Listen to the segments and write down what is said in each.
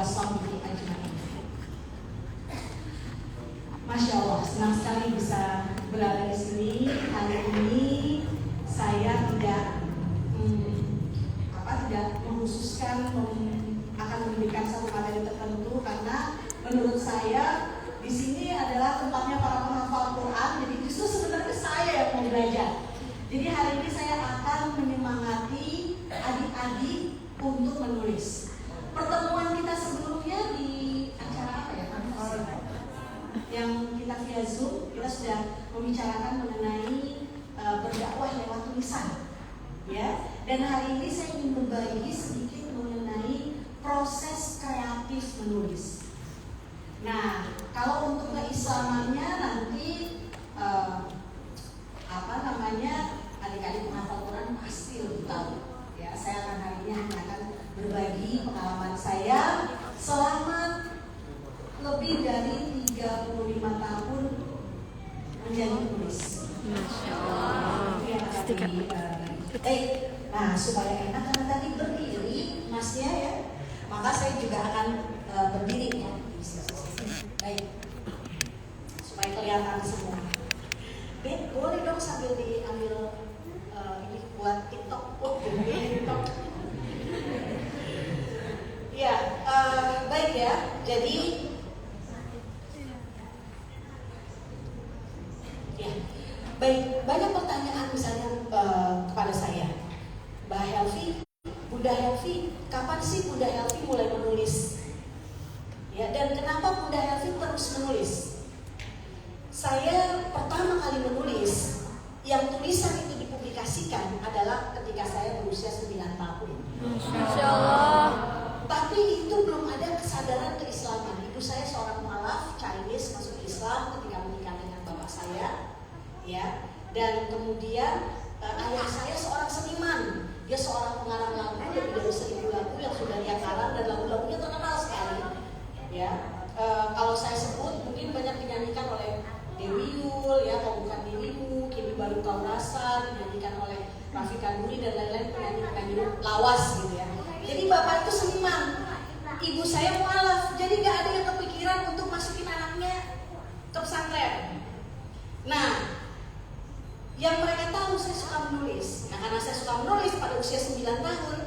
sahbihi ajma'in. Masya Allah, senang sekali bisa berada di sini. Hari ini saya tidak mengkhususkan akan memberikan satu materi tertentu, karena menurut saya di sini adalah tempatnya para penghafal Quran. Jadi justru sebenarnya saya yang mau belajar. Jadi hari ini saya akan menyemangati adik-adik untuk menulis. Pertemuan kita sebelumnya di acara apa ya? Yang kita via Zoom, kita sudah membicarakan mengenai berdakwah lewat tulisan, ya. Dan hari ini saya ingin berbagi sedikit mengenai proses kreatif menulis. Nah, kalau untuk keislamannya nanti adik-adik penghafal Quran pasti lebih tahu. Ya, saya akan hari ini hanya akan berbagi pengalaman saya selama lebih dari 35 tahun menjadi penulis. Masya Allah. Nah, supaya enak karena tadi berdiri masnya ya, maka saya juga akan berdiri ya. Baik, supaya kelihatan semua. Beb, boleh dong sambil diambil ini buat TikTok. Oh, TikTok. Ya, baik ya. Jadi, ya, baik. Banyak pertanyaan misalnya kepada saya, Mbak Helvi, Bunda Helvi, kapan sih Bunda Helvi mulai menulis? Ya, dan kenapa Bunda Helvi terus menulis? Saya pertama kali menulis, yang tulisan itu dipublikasikan adalah ketika saya berusia 9 tahun. Masya Allah. Tapi itu belum ada kesadaran keislaman. Ibu saya seorang mualaf Chinese, masuk Islam ketika menikah dengan bapak saya, ya. Dan kemudian ayah saya seorang seniman. Dia seorang pengarang lagu, lebih dari 1000 lagu yang sudah dia karang dan lagu-lagunya terkenal sekali. Ya, kalau saya sebut mungkin banyak dinyanyikan oleh Dewi Yul, ya, Kau Bukan Dirimu, Kini Baru Kau Rasa, dinyanyikan oleh Rafiqa Nuri dan lain-lain penyanyi-penyanyi lawas gitu ya. Jadi bapak itu seniman, ibu saya mualaf, jadi gak ada yang kepikiran untuk masukin anaknya ke pesantren. Nah, yang mereka tahu saya suka menulis. Nah, karena saya suka menulis pada usia 9 tahun,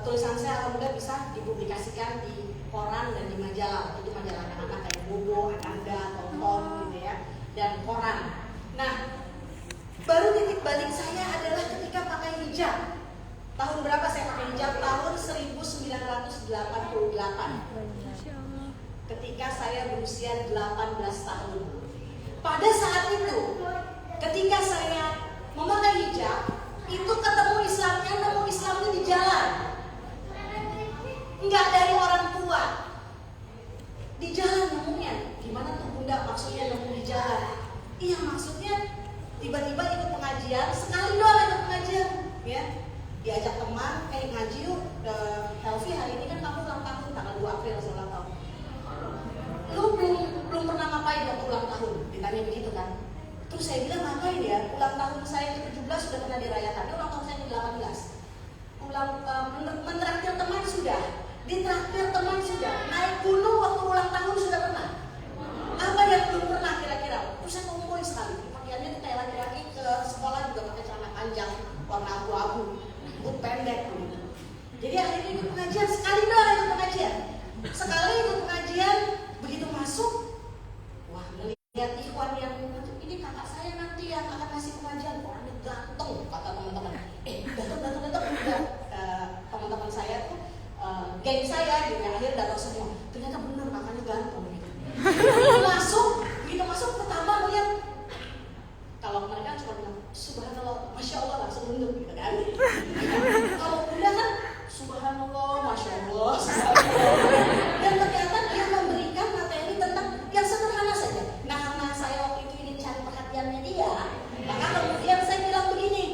tulisan saya alhamdulillah bisa dipublikasikan di koran dan di majalah. Itu majalah anak-anak kayak Bobo, Ananda, Tonton gitu ya, dan koran. Nah, baru titik balik saya adalah ketika pakai hijab. Tahun berapa saya pakai hijab? Tahun 1988. Ketika saya berusia 18 tahun. Pada saat itu, ketika saya memakai hijab, itu ketemu Islamnya, nemu Islamnya di jalan. Enggak dari orang tua. Di jalan nemunya. Gimana tuh Bunda maksudnya nemu di jalan? Iya, maksudnya tiba-tiba ikut pengajian, sekali doang ikut pengajian, ya. Diajak teman, ngaji yuk, Helvi hari ini kan kamu ulang tahun, tanggal 2 April ulang tahun. Lu belum pernah ngapain waktu ulang tahun? Ditanya begitu kan. Terus saya bilang ngapain ya? Ulang tahun saya ke-17 sudah pernah dirayakan, ulang tahun saya ke-18. Mentraktir teman sudah, ditraktir teman sudah, naik gunung waktu ulang tahun sudah pernah. Apa yang belum pernah kira-kira? Terus saya kumpulin sekali. Pakaiannya kayak laki-laki ke sekolah juga pakai celana panjang warna abu-abu, rambut pendek gitu. Jadi akhirnya ikut pengajian, sekali doang ikut pengajian. Sekali ikut pengajian, begitu masuk, wah ngelihat ikhwan yang ini kakak saya nanti yang akan ngasih pengajian, orangnya ganteng kata teman-teman. Datang juga teman-teman saya tuh, geng saya gitu, akhirnya datang semua. Ternyata bener kakaknya ganteng gitu. Begitu masuk pertama melihat, kalau mereka cuma bilang subhanallah, masya Allah, langsung nunduk gitu kan. Kalau Bunda kan subhanallah, masya Allah, dan ternyata dia memberikan materi tentang yang sederhana saja. Nah, karena saya waktu itu ingin cari perhatiannya dia, maka kemudian saya bilang begini,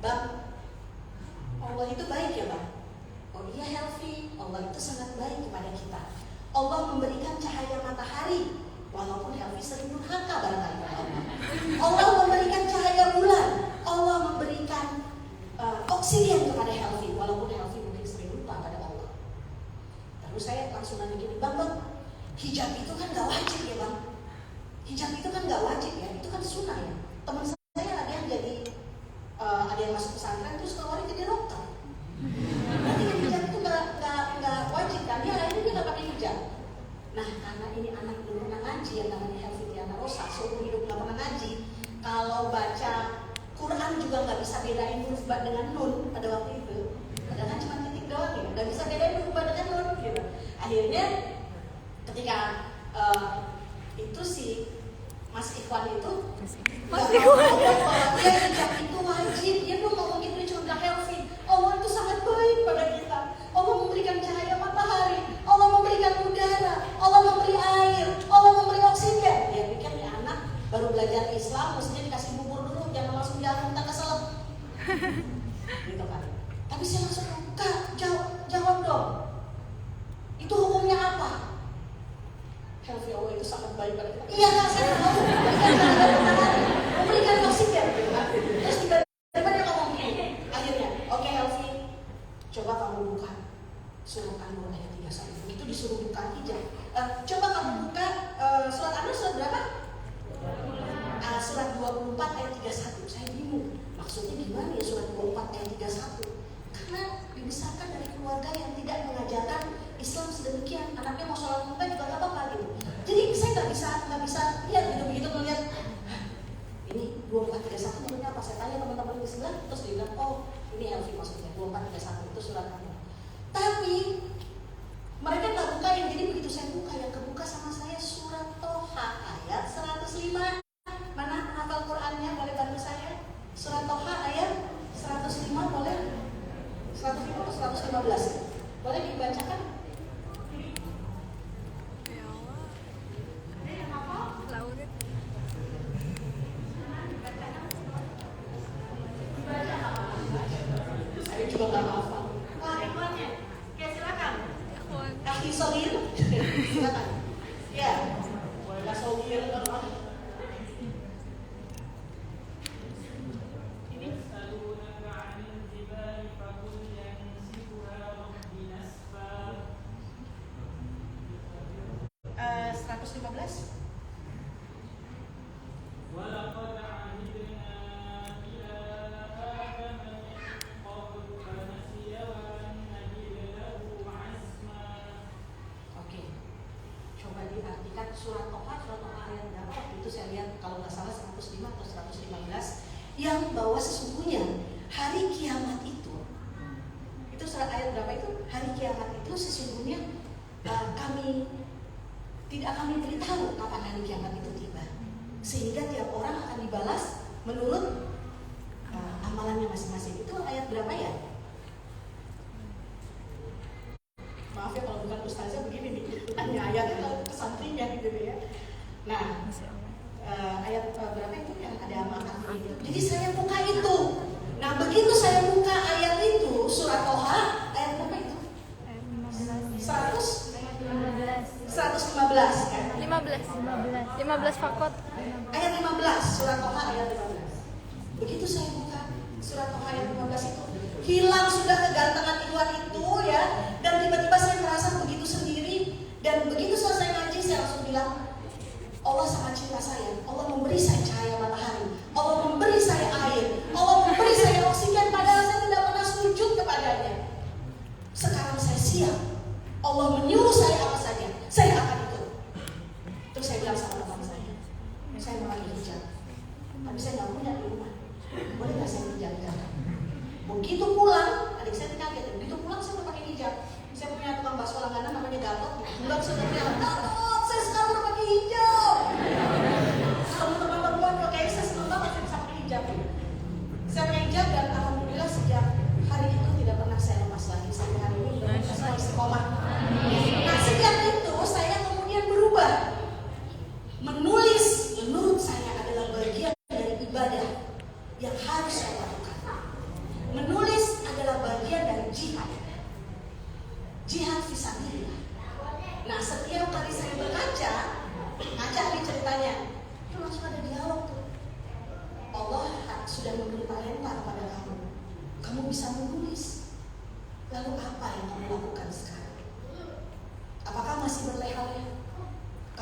Bang, Allah itu baik ya Bang? Oh iya Helvi, Allah itu sangat baik kepada kita. Allah memberikan cahaya matahari, walaupun Helvi sering durhaka barangkali. Allah memberikan cahaya bulan, Allah memberikan oksigen kepada Helvi, walaupun Helvi mungkin sering lupa pada Allah. ibu saya langsung nanya gini, bang, hijab itu kan gak wajib ya bang? Hijab itu kan gak wajib ya, itu kan sunnah ya. Teman saya ada yang jadi, ada yang masuk pesantren terus keluar jadi dokter. Berarti kan hijab itu gak wajib kan? Dia akhirnya dia gak pakai hijab. Nah karena ini anak belum pernah ngaji yang namanya Helvitiana Rosa, seumur hidup gak pernah ngaji. Kalau baca Quran juga gak bisa bedain huruf ba dengan nun pada waktu itu. Padahal kan cuma titik doang ya, gak bisa bedain huruf ba dengan nun gitu. Akhirnya ketika itu si Mas Ikhwan itu gak mau ngomong bahwa dia hijab itu wajib. Dia belum ngomong gitu, dia cuma bilang Helvi, Allah itu sangat baik pada kita. Allah memberikan cahaya matahari, Allah memberikan udara, Allah memberi air, Allah memberi oksigen. Dia pikir nih anak baru belajar Islam, mestinya dikasih bubur dulu, jangan langsung jalan tak keselak. Gitu kan. Tapi saya langsung, Kak, jawab dong. Itu hukumnya apa? Helvi, Allah itu sangat baik pada kita. Iya Kak, saya tahu. Memberikan oksigen. Terus tiba-tiba dia ngomong gini. Akhirnya, oke Helvi, coba kamu buka surat An-Nur ayat 31. Begitu disuruh buka hijab. Coba kamu buka surat An-Nur surat berapa? Surat 24 ayat 31. Saya bingung. Maksudnya gimana ya surat 24 ayat 31? Karena dibesarkan dari keluarga yang tidak mengajarkan Islam sedemikian. Anaknya mau sholat muntah juga gak apa-apa gitu. Jadi saya nggak bisa lihat begitu melihat ini 2431 maksudnya apa? Saya tanya teman-teman di sebelah, terus dia bilang, oh ini Helvi maksudnya 2431 itu surat An-Nur. Tapi mereka nggak buka yang, jadi begitu saya buka yang kebuka sama saya surat Toha ayat 105. Mana hafal Qurannya, boleh bantu saya? Surat Toha ayat 105 boleh? 105 atau 115? Boleh dibacakan? Saya juga nggak hafal. Ikhwannya, ya silakan. Kaki Sogir, silakan. Ya, boleh Sogir. Ini 115. Diartikan surat Toha ayat berapa? Itu saya lihat kalau nggak salah 105 atau 115 yang bahwa sesungguhnya hari kiamat itu surat ayat berapa itu? Hari kiamat itu sesungguhnya kami tidak akan diberitahu kapan hari kiamat itu tiba, sehingga tiap orang akan dibalas menurut amalannya masing-masing. Itu ayat berapa ya? Maaf ya kalau bukan ustazah begini nih, hanya ayat atau santrinya gitu ya. Nah, ayat berapa itu yang ada makan itu? Jadi saya buka itu. Nah, begitu saya buka ayat itu, surat Toha, ayat berapa itu? 115 kan? 15 fakot. Ayat 15, surat Toha ayat 15. Begitu saya buka surat Toha ayat 15 itu, hilang sudah kegantengan Ikhwan itu ya, dan tiba-tiba saya merasa begitu sendiri. Dan begitu selesai ngaji saya langsung bilang, Allah sangat cinta saya. Allah memberi saya cahaya matahari, Allah memberi saya air, Allah memberi saya oksigen, padahal saya tidak pernah sujud kepadanya. Sekarang saya siap. Allah menyuruh saya apa saja, saya akan ikut. Terus saya bilang sama teman saya mau pakai hijab, tapi saya nggak punya di rumah. Boleh nggak saya pinjamkan? Begitu pulang, adik saya kaget. Begitu pulang saya mau pakai hijab. Saya punya tukang bakso langganan namanya Gatot. Pulang sudah bilang, Gatot, saya sekarang udah pakai hijab. Kalau teman-teman pakai saya senang banget saya bisa pakai hijab. Saya pakai hijab dan alhamdulillah sejak hari itu tidak pernah saya lepas lagi sampai hari ini. Saya istiqomah. Nah sejak itu saya kemudian berubah. Menulis menurut saya adalah bagian dari ibadah yang harus saya lakukan. Menulis adalah bagian dari jihad. Jihad fisabilillah. Nah setiap kali saya berkaca, ngaca nih ceritanya, itu langsung ada dialog tuh. Allah sudah memberi talenta kepada kamu. Kamu bisa menulis. Lalu apa yang kamu lakukan sekarang?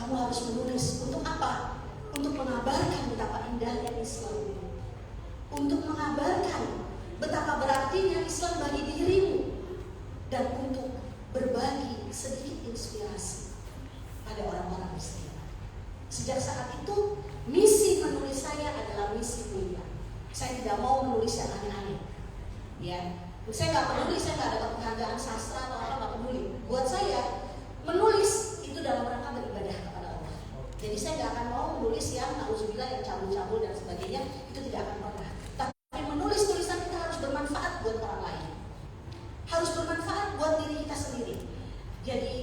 kamu harus menulis. Untuk apa? Untuk mengabarkan betapa indahnya Islam, untuk mengabarkan betapa berartinya Islam bagi dirimu, dan untuk berbagi sedikit inspirasi pada orang-orang Muslim. Sejak saat itu, misi menulis saya adalah misi mulia. Saya tidak mau menulis yang aneh-aneh. Ya, saya nggak peduli, saya nggak ada penghargaan sastra atau apa, nggak peduli. Buat saya, menulis itu dalam rangka beribadah kepada Allah. Jadi saya nggak akan mau menulis yang na'udzubillah, yang cabul-cabul dan sebagainya. Itu tidak akan pernah. Tapi menulis tulisan kita harus bermanfaat buat orang lain, harus bermanfaat buat diri kita sendiri. Jadi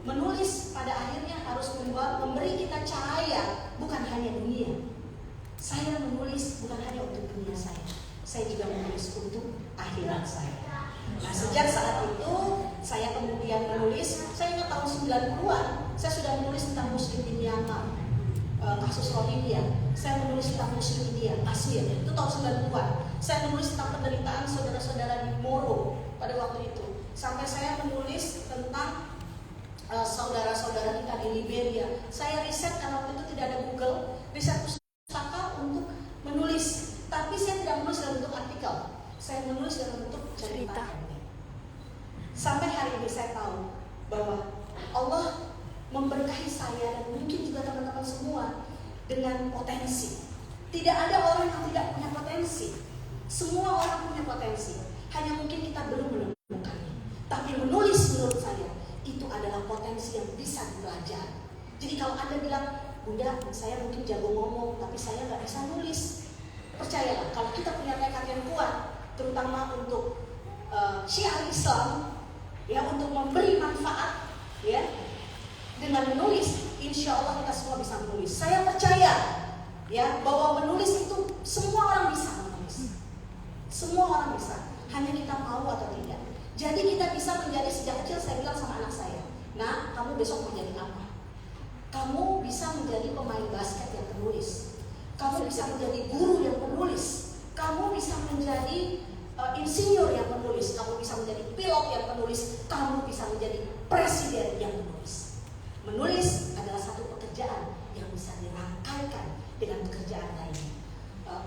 menulis pada akhirnya harus memberi kita cahaya, bukan hanya dunia. Saya menulis bukan hanya untuk dunia saya juga menulis untuk akhirat saya. Nah, sejak saat itu saya kemudian menulis. Saya ingat tahun 90-an saya sudah menulis tentang Muslim di Myanmar, kasus Rohingya. Saya menulis tentang Muslim India, Kashmir, itu tahun 90-an. Saya menulis tentang penderitaan saudara-saudara di Moro pada waktu itu. Sampai saya menulis tentang saudara-saudara kita di Liberia. Saya riset, karena waktu itu tidak ada Google, riset pustaka untuk menulis. Tapi saya tidak menulis dalam bentuk artikel, saya menulis dalam bentuk cerita. Sampai hari ini saya tahu bahwa Allah memberkahi saya dan mungkin juga teman-teman semua dengan potensi. Tidak ada orang yang tidak punya potensi. Semua orang punya potensi, hanya mungkin kita belum menemukannya. Tapi menulis menurut saya itu adalah potensi yang bisa dipelajari. Jadi kalau Anda bilang, Bunda, saya mungkin jago ngomong, tapi saya nggak bisa nulis. Percayalah, kalau kita punya tekad yang kuat, terutama untuk syiar Islam, ya, untuk memberi manfaat, ya, dengan menulis, insya Allah kita semua bisa menulis. Saya percaya, ya, bahwa menulis itu semua orang bisa menulis. Semua orang bisa, hanya kita mau atau tidak. Jadi kita bisa menjadi, sejak kecil saya bilang sama anak saya, nah, kamu besok mau jadi apa? Kamu bisa menjadi pemain basket yang penulis. Kamu bisa menjadi guru yang penulis. Kamu bisa menjadi insinyur yang penulis. Kamu bisa menjadi pilot yang penulis. Kamu bisa menjadi presiden yang penulis. Menulis adalah satu pekerjaan yang bisa dirangkaikan dengan pekerjaan lainnya.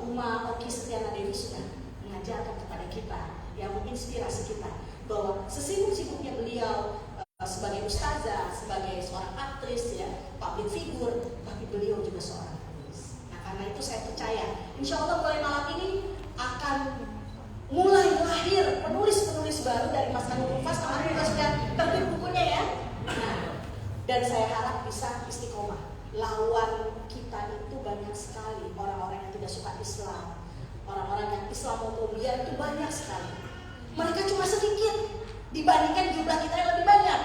Uma Oki Setiana Dewi sudah mengajarkan kepada kita, yang menginspirasi kita, bahwa sesibuk-sibuknya beliau sebagai ustazah, sebagai seorang aktris, ya, public figure, tapi beliau juga seorang penulis. Nah, karena itu saya percaya, insya Allah mulai malam ini akan mulai lahir penulis-penulis baru dari Mas Kanu Rufas. Kemarin kita sudah terbit bukunya, ya. Nah, dan saya harap bisa istiqomah. Lawan kita itu banyak sekali, orang-orang yang tidak suka Islam, orang-orang yang Islamofobia itu banyak sekali. Mereka cuma sedikit dibandingkan jumlah kita yang lebih banyak.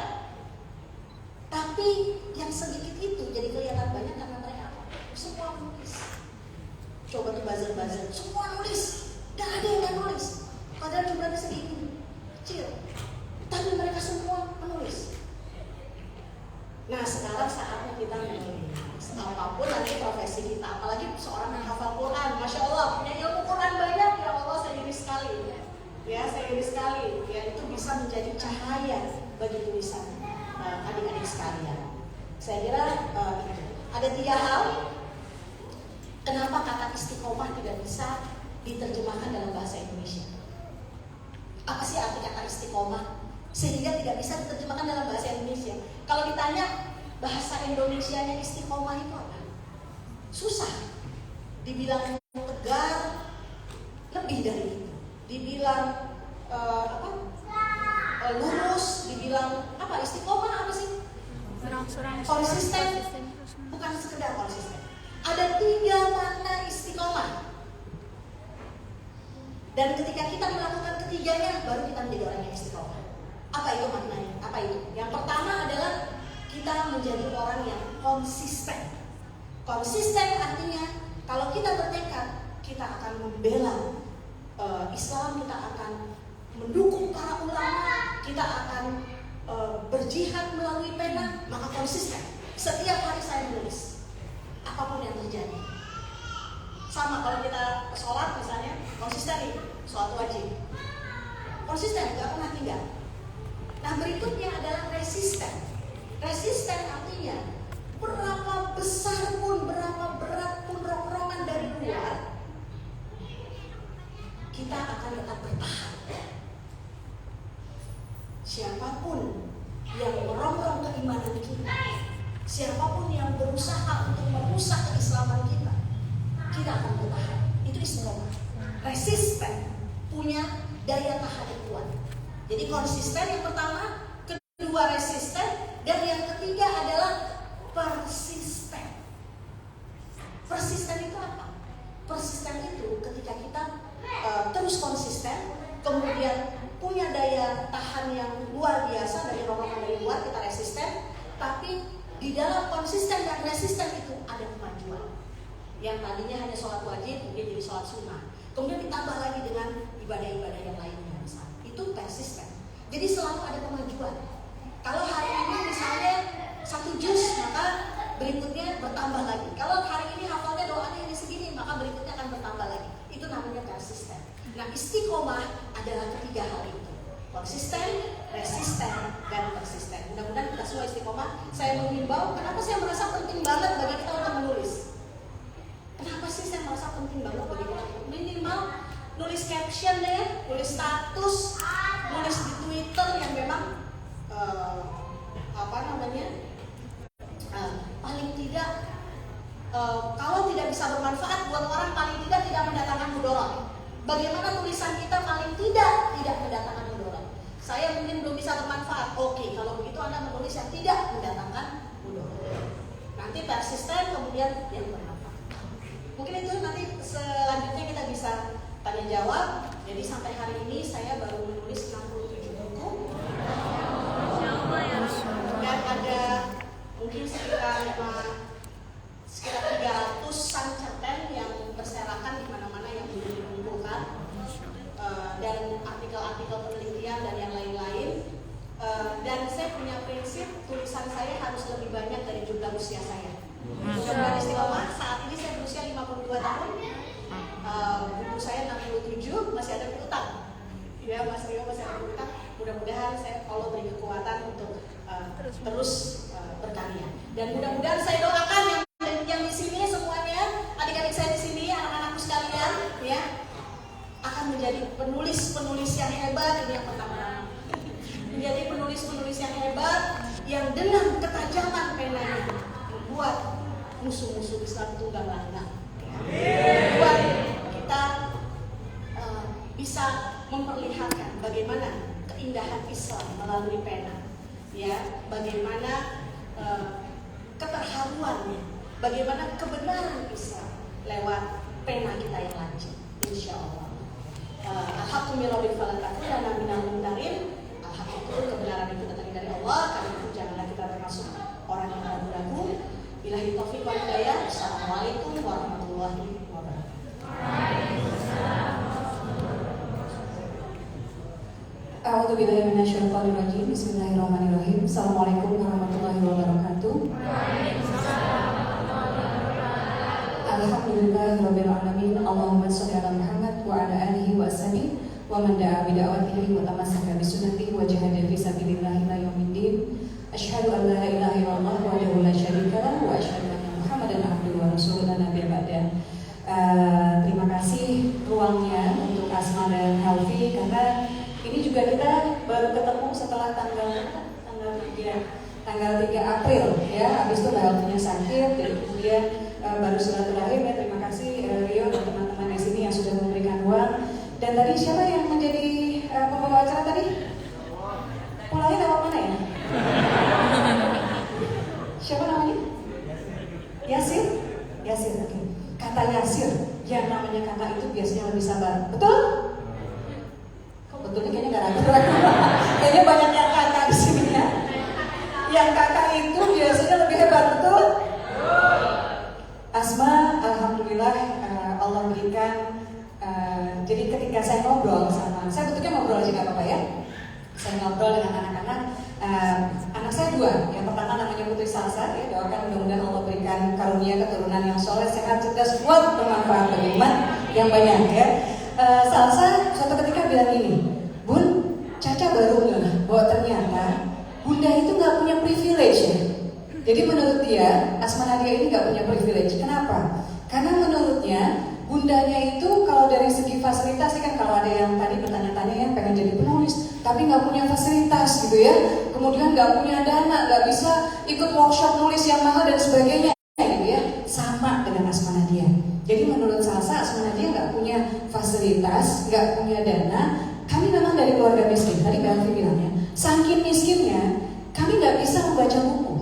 Tapi yang sedikit itu jadi kelihatan banyak karena mereka semua nulis. Coba tuh buzzer-buzzer, semua nulis, gak ada yang gak nulis. Padahal jumlahnya segini, kecil, tapi mereka semua menulis. Nah, sekarang saatnya kita menulis. Apapun nanti profesi kita, apalagi seorang yang hafal Quran, Masya Allah, punya ilmu Quran banyak, ya Allah, saya iri sekali. Ya, saya iri sekali. Ya, itu bisa menjadi cahaya bagi tulisan adik-adik sekalian. Saya kira itu. Ada 3 hal kenapa kata istiqomah tidak bisa diterjemahkan dalam bahasa Indonesia. Apa sih arti kata istiqomah sehingga tidak bisa diterjemahkan dalam bahasa Indonesia? Kalau ditanya bahasa Indonesianya istiqomah itu apa? Susah. Dibilang tegar, lebih dari itu. Dibilang lurus, dibilang apa? Istiqomah apa sih? Konsisten. Bukan sekedar konsisten. Ada 3 makna istiqomah. Dan ketika kita melakukan ketiganya, baru kita menjadi orang yang istiqomah. Apa itu maknanya? Apa itu? Yang pertama adalah kita menjadi orang yang konsisten. Konsisten artinya kalau kita bertekad, kita akan membela Islam, kita akan mendukung para ulama, kita akan berjihad melalui pena, maka konsisten. Setiap hari saya menulis, apapun yang terjadi. Sama kalau kita sholat misalnya, konsisten nih, sholat wajib. Konsisten, gak pernah tinggal. Nah, berikutnya adalah resisten. Resisten artinya berapa besar pun, berapa berat pun rongrongan dari luar, kita akan tetap bertahan. Siapapun yang merongrong keimanan kita, siapapun yang berusaha untuk merusak keislaman kita, kita akan bertahan. Itu istiqomah. Resisten, punya daya tahan yang kuat. Jadi konsisten yang pertama, kedua resisten, dan yang ketiga adalah persisten. Persisten itu apa? Persisten itu ketika kita terus konsisten, kemudian punya daya tahan yang luar biasa dari rongrongan dari luar, kita resisten, tapi di dalam konsisten dan resisten itu ada kemajuan. Yang tadinya hanya sholat wajib, mungkin jadi sholat sunnah. Kemudian ditambah lagi dengan ibadah-ibadah yang lainnya. Itu persisten. Jadi selalu ada kemajuan. Kalau hari ini misalnya 1 juz, maka berikutnya bertambah lagi. Kalau hari ini hafalnya doanya ini segini, maka berikutnya akan bertambah lagi. Itu namanya persisten. Nah, istiqomah adalah ketiga hal itu. Konsisten, resisten, dan persisten. Mudah-mudahan kita semua istiqomah. Saya mengimbau, kenapa saya merasa penting banget bagi kita untuk menulis? Kenapa sih saya merasa penting banget bagi kita? Minimal nulis caption deh, nulis status, nulis di Twitter yang memang paling tidak kalau tidak bisa bermanfaat buat orang, paling tidak mendatangkan mudarat. Bagaimana tulisan kita paling tidak mendatangkan mudarat? Saya mungkin belum bisa bermanfaat. Oke, kalau begitu Anda menulis yang tidak mendatangkan mudarat. Nanti persisten, kemudian yang bermanfaat. Mungkin itu nanti selanjutnya kita bisa tanya jawab. Jadi sampai hari ini saya baru menulis 67 buku. Dan ada mungkin sekitar 300-an cerpen yang berserakan di mana-mana yang belum dikumpulkan, dan artikel-artikel penelitian dan yang lain-lain. Dan saya punya prinsip tulisan saya harus lebih banyak dari jumlah usia saya. Mudah-mudahan istiqomah. Saat ini saya berusia 52 tahun. Buku saya 67, masih ada piutang. Ya, Mas Rio masih ada piutang. Mudah-mudahan Allah beri kekuatan untuk terus berkarya. Dan mudah-mudahan saya doakan yang di sini semuanya, adik-adik saya di sini, anak-anakku sekalian, ya, akan menjadi penulis-penulis yang hebat. Ini yang pertama. Menjadi penulis-penulis yang hebat yang dengan ketajaman penanya membuat musuh-musuh Islam tunggang langgang. Buat kita bisa memperlihatkan bagaimana keindahan Islam melalui pena, ya, bagaimana keterharuannya, bagaimana kebenaran Islam lewat pena kita yang lancip, insya Allah. Alhamdulillah falakatulana minal muntarin. Alhamdulillah kebenaran itu datang dari Allah. Karena itu janganlah kita termasuk orang yang ragu-ragu. Billahi taufiq wal hidayah. Assalamualaikum warahmatullahi wabarakatuh. A'udzubillahi minasyaitonir rajim. Bismillahirrahmanirrahim. Assalamualaikum warahmatullahi wabarakatuh. Alhamdulillahirabbil alamin. Allahumma shalli ala Muhammad wa ala alihi wa ashabihi wa man da'a bi da'watihi wa tamassaka bi sunnatihi wa jahada fi sabilillah ila yaumiddin. Asyhadu an la ilaha illallah wahdahu la syarika lahu wa asyhadu anna Muhammadan abduhu wa rasuluhu la nabiyya ba'da. Terima kasih ruangnya untuk Asma dan Helvi, karena ini juga kita baru ketemu setelah tanggal 3 April, ya. Habis itu Mbak Helvinya sakit, jadi kemudian baru silaturahim, ya. Terima kasih Rio dan teman-teman di sini yang sudah memberikan ruang. Dan tadi siapa yang menjadi pembawa acara tadi? Pulangnya lewat mana ya? Siapa namanya? Yasir? Yasir, oke. Kata Yasir, yang namanya kakak itu biasanya lebih sabar. Betul? Kok betulnya kayaknya gak ragu-ragu. Kayaknya banyak yang kakak di sini, ya. Yang kakak itu biasanya lebih hebat, betul? Asma, alhamdulillah Allah berikan. Jadi ketika saya ngobrol sama, saya bentuknya ngobrol aja gak apa-apa, ya. Saya ngobrol dengan anak-anak. Anak saya 2. Yang pertama namanya Putri Salsa, ya. Doakan mudah-mudahan Allah berikan karunia keturunan yang soleh, sehat, cerdas, kuat, bermanfaat bagi umat yang banyak, ya. Salsa suatu ketika bilang ini, Bun, Caca baru nggak bahwa ternyata Bunda itu nggak punya privilege, ya. Jadi menurut dia, Asma Nadia ini nggak punya privilege. Kenapa? Karena menurutnya bundanya itu kalau dari segi fasilitas kan, kalau ada yang tadi bertanya-tanya ya pengen jadi penulis tapi nggak punya fasilitas gitu ya, kemudian nggak punya dana, nggak bisa ikut workshop nulis yang mahal dan sebagainya gitu ya, sama dengan Asma Nadia. Jadi menurut Salsa, Asma Nadia nggak punya fasilitas, nggak punya dana. Kami memang dari keluarga miskin. Tadi Mbak Alfi bilangnya, saking miskinnya kami nggak bisa membaca buku.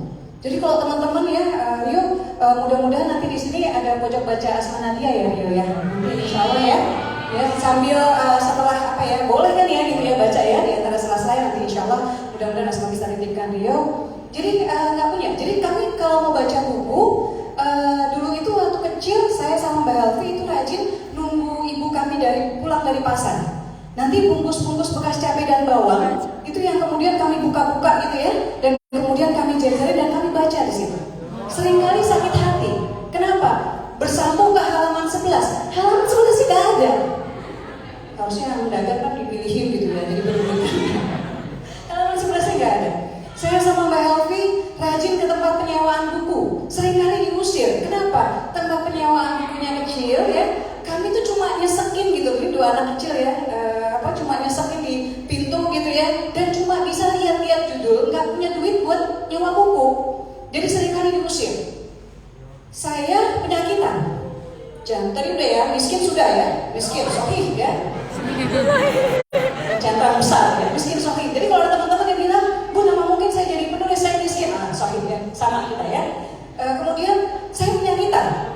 Jadi kalau teman-teman ya, Rio, mudah-mudahan nanti di sini ada pojok baca Asma Nadia ya, Rio ya. Insya Allah ya. Ya sambil setelah apa ya, boleh kan ya gitu ya baca ya di antara sela-sela nanti Insya Allah mudah-mudahan Asma bisa titipkan Rio. Jadi nggak punya. Jadi kami kalau mau baca buku dulu itu waktu kecil saya sama Mbak Alfi itu rajin nunggu ibu kami pulang dari pasar. Nanti bungkus-bungkus bekas cabai dan bawang itu yang kemudian kami buka-buka gitu ya, dan kemudian kami jari-jari dan kami baca di situ. Seringkali sakit hati. Kenapa? Bersambung ke halaman 11. Halaman 11 sih gak ada. Harusnya yang dagang kan dipilihin gitu ya, jadi berbeda. Halaman 11 sih gak ada. Saya sama Mbak Helvi rajin ke tempat penyewaan buku. Seringkali diusir. Kenapa? Tempat penyewaan bukunya kecil ya. Kami tuh cuma nyesekin gitu, ini dua anak kecil ya, cuma nyesekin di pintu gitu ya, dan cuma bisa lihat-lihat judul, nggak punya duit buat nyewa buku. Jadi seringkali diusir. Saya penyakitan. Jangan tadi udah ya, miskin sudah ya, miskin sohih ya. Jangan besar ya, miskin sohih. Jadi kalau ada teman-teman yang bilang, Bu, nama mungkin saya jadi penulis, saya miskin, sohih ya, sama kita ya. Kemudian saya penyakitan.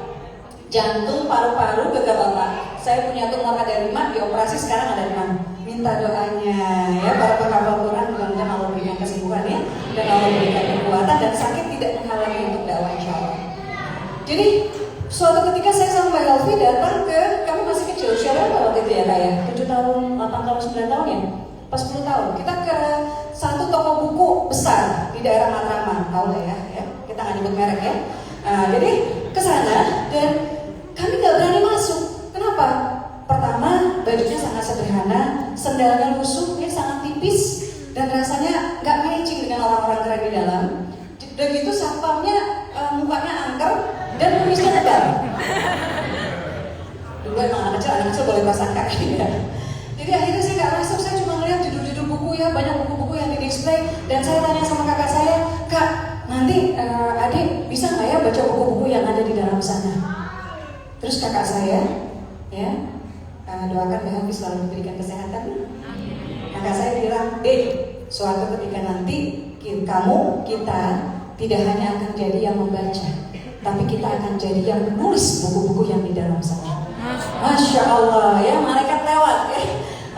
Jantung, paru-paru, gagal bapak. Saya punya tumor ada 5, dioperasi sekarang ada 6. Minta doanya ya para penghafal Quran, mudah-mudahan Allah berikan kesembuhan ya, dan Allah berikan kekuatan dan sakit tidak menghalangi untuk dakwah insya Allah. Jadi suatu ketika saya sama Mbak Helvi datang ke, kami masih kecil, usia berapa waktu itu ya kayak 7 tahun, 8 tahun, 9 tahun ya, pas 10 tahun. Kita ke satu toko buku besar di daerah Matraman, tahu lah ya, kita nggak nyebut merek ya. Jadi ke sana dan kami nggak berani masuk. Kenapa? Pertama, bajunya sangat sederhana, sendalnya lusuh, ya sangat tipis, dan rasanya nggak matching dengan orang-orang keren di dalam. Dan gitu satpamnya mukanya angker dan kumisnya tebal. Dulu emang anak kecil boleh prasangka ya. Jadi akhirnya saya nggak masuk, saya cuma ngeliat judul-judul buku ya, banyak buku-buku yang di display, dan saya tanya sama kakak saya, Kak, nanti adik bisa nggak ya baca buku-buku yang ada di dalam sana? Terus kakak saya, ya, doakan Mbak Hafiz selalu diberikan kesehatan. Kakak saya bilang, suatu ketika nanti kita tidak hanya akan jadi yang membaca, tapi kita akan jadi yang menulis buku-buku yang di dalam sana. Masya Allah, ya, malaikat lewat, ya,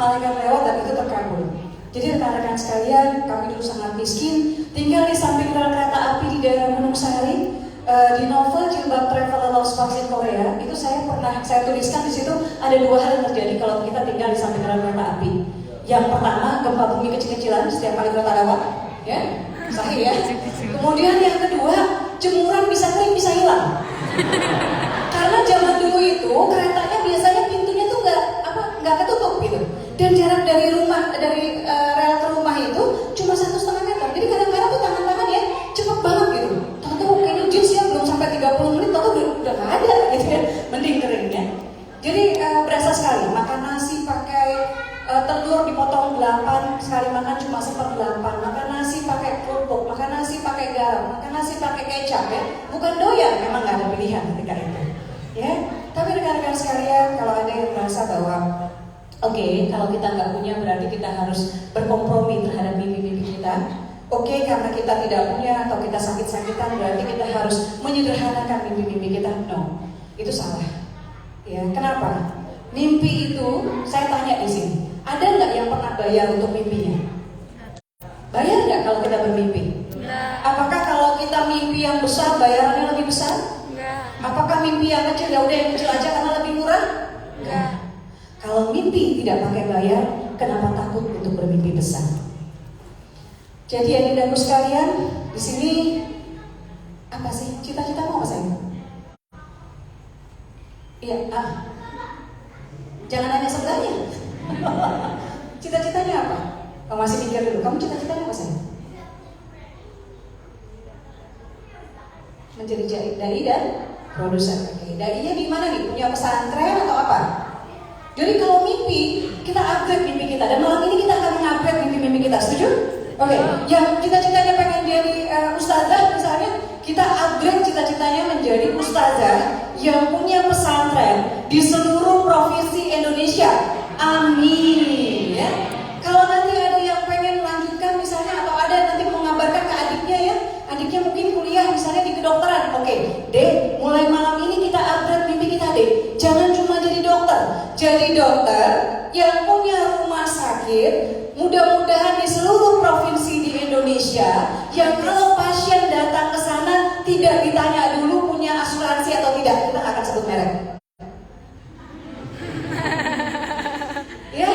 malaikat lewat dan itu terkabul. Jadi rekan-rekan sekalian, kami dulu sangat miskin, tinggal di samping rel kereta api di daerah Gunung Sahari. Di novel Jilbab Traveler Lost Vaksin Korea itu saya tuliskan di situ ada 2 hal yang terjadi kalau kita tinggal di samping rel kereta api. Yang pertama, gempa bumi kecil-kecilan setiap kali kereta lewat, ya, sahih ya. Kemudian yang kedua, jemuran bisa kering bisa hilang. Karena zaman dulu itu keretanya biasanya pintunya tuh nggak ketutup gitu. Dan jarak dari rel ke rumah itu cuma 1,5 meter. Jadi kadang-kadang tuh tangan-tangan ya cepet banget gitu. Tahu kayaknya jeans ya belum sampai 30 menit, tahu udah nggak ada gitu ya, mending keringnya. Jadi berasa sekali makan nasi pakai telur dipotong 8, sekali makan cuma 1/8, makan nasi pakai kerupuk, makan nasi pakai garam, makan nasi pakai kecap ya. Bukan doyan, memang nggak ada pilihan ketika itu. Ya, tapi rekan-rekan sekalian, kalau ada yang merasa bahwa oke, kalau kita nggak punya berarti kita harus berkompromi terhadap mimpi-mimpi kita. Oke, karena kita tidak punya atau kita sakit-sakitan berarti kita harus menyederhanakan mimpi-mimpi kita. No, itu salah. Ya, kenapa? Mimpi itu, saya tanya di sini, ada nggak yang pernah bayar untuk mimpinya? Bayar nggak kalau kita bermimpi? Apakah kalau kita mimpi yang besar bayarannya lebih besar? Apakah mimpi yang kecil ya udah yang kecil aja karena lebih murah? Enggak. Kalau mimpi tidak pakai bayar, kenapa takut untuk bermimpi besar? Jadi adik-adikku sekalian, di sini apa sih cita-citamu apa sayang? Iya, jangan nanya sebelahnya. Cita-citanya apa? Kamu masih mikir dulu. Kamu cita-citanya apa sayang? menjadi dai dan produser. Oke, dai-nya di mana nih? Punya pesantren atau apa? Jadi kalau mimpi, kita upgrade mimpi kita. Dan malam ini kita akan mengupgrade mimpi-mimpi kita. Setuju? Oke, yang cita-citanya pengen jadi ustazah misalnya, kita upgrade cita-citanya menjadi ustazah yang punya pesantren di seluruh provinsi Indonesia. Amin. Ya. Kalau nanti ada yang pengen melanjutkan misalnya, atau ada nanti mau ngabarkan ke adiknya ya, adiknya mungkin kuliah misalnya di kedokteran. Oke, Dek, mulai malam ini kita upgrade mimpi kita, Dek. Jangan cuma jadi dokter. Jadi dokter yang punya rumah sakit, mudah-mudahan di seluruh provinsi di Indonesia, yang kalau pasien datang ke sana tidak ditanya dulu punya asuransi atau tidak. Kita nggak akan sebut merek. Ya,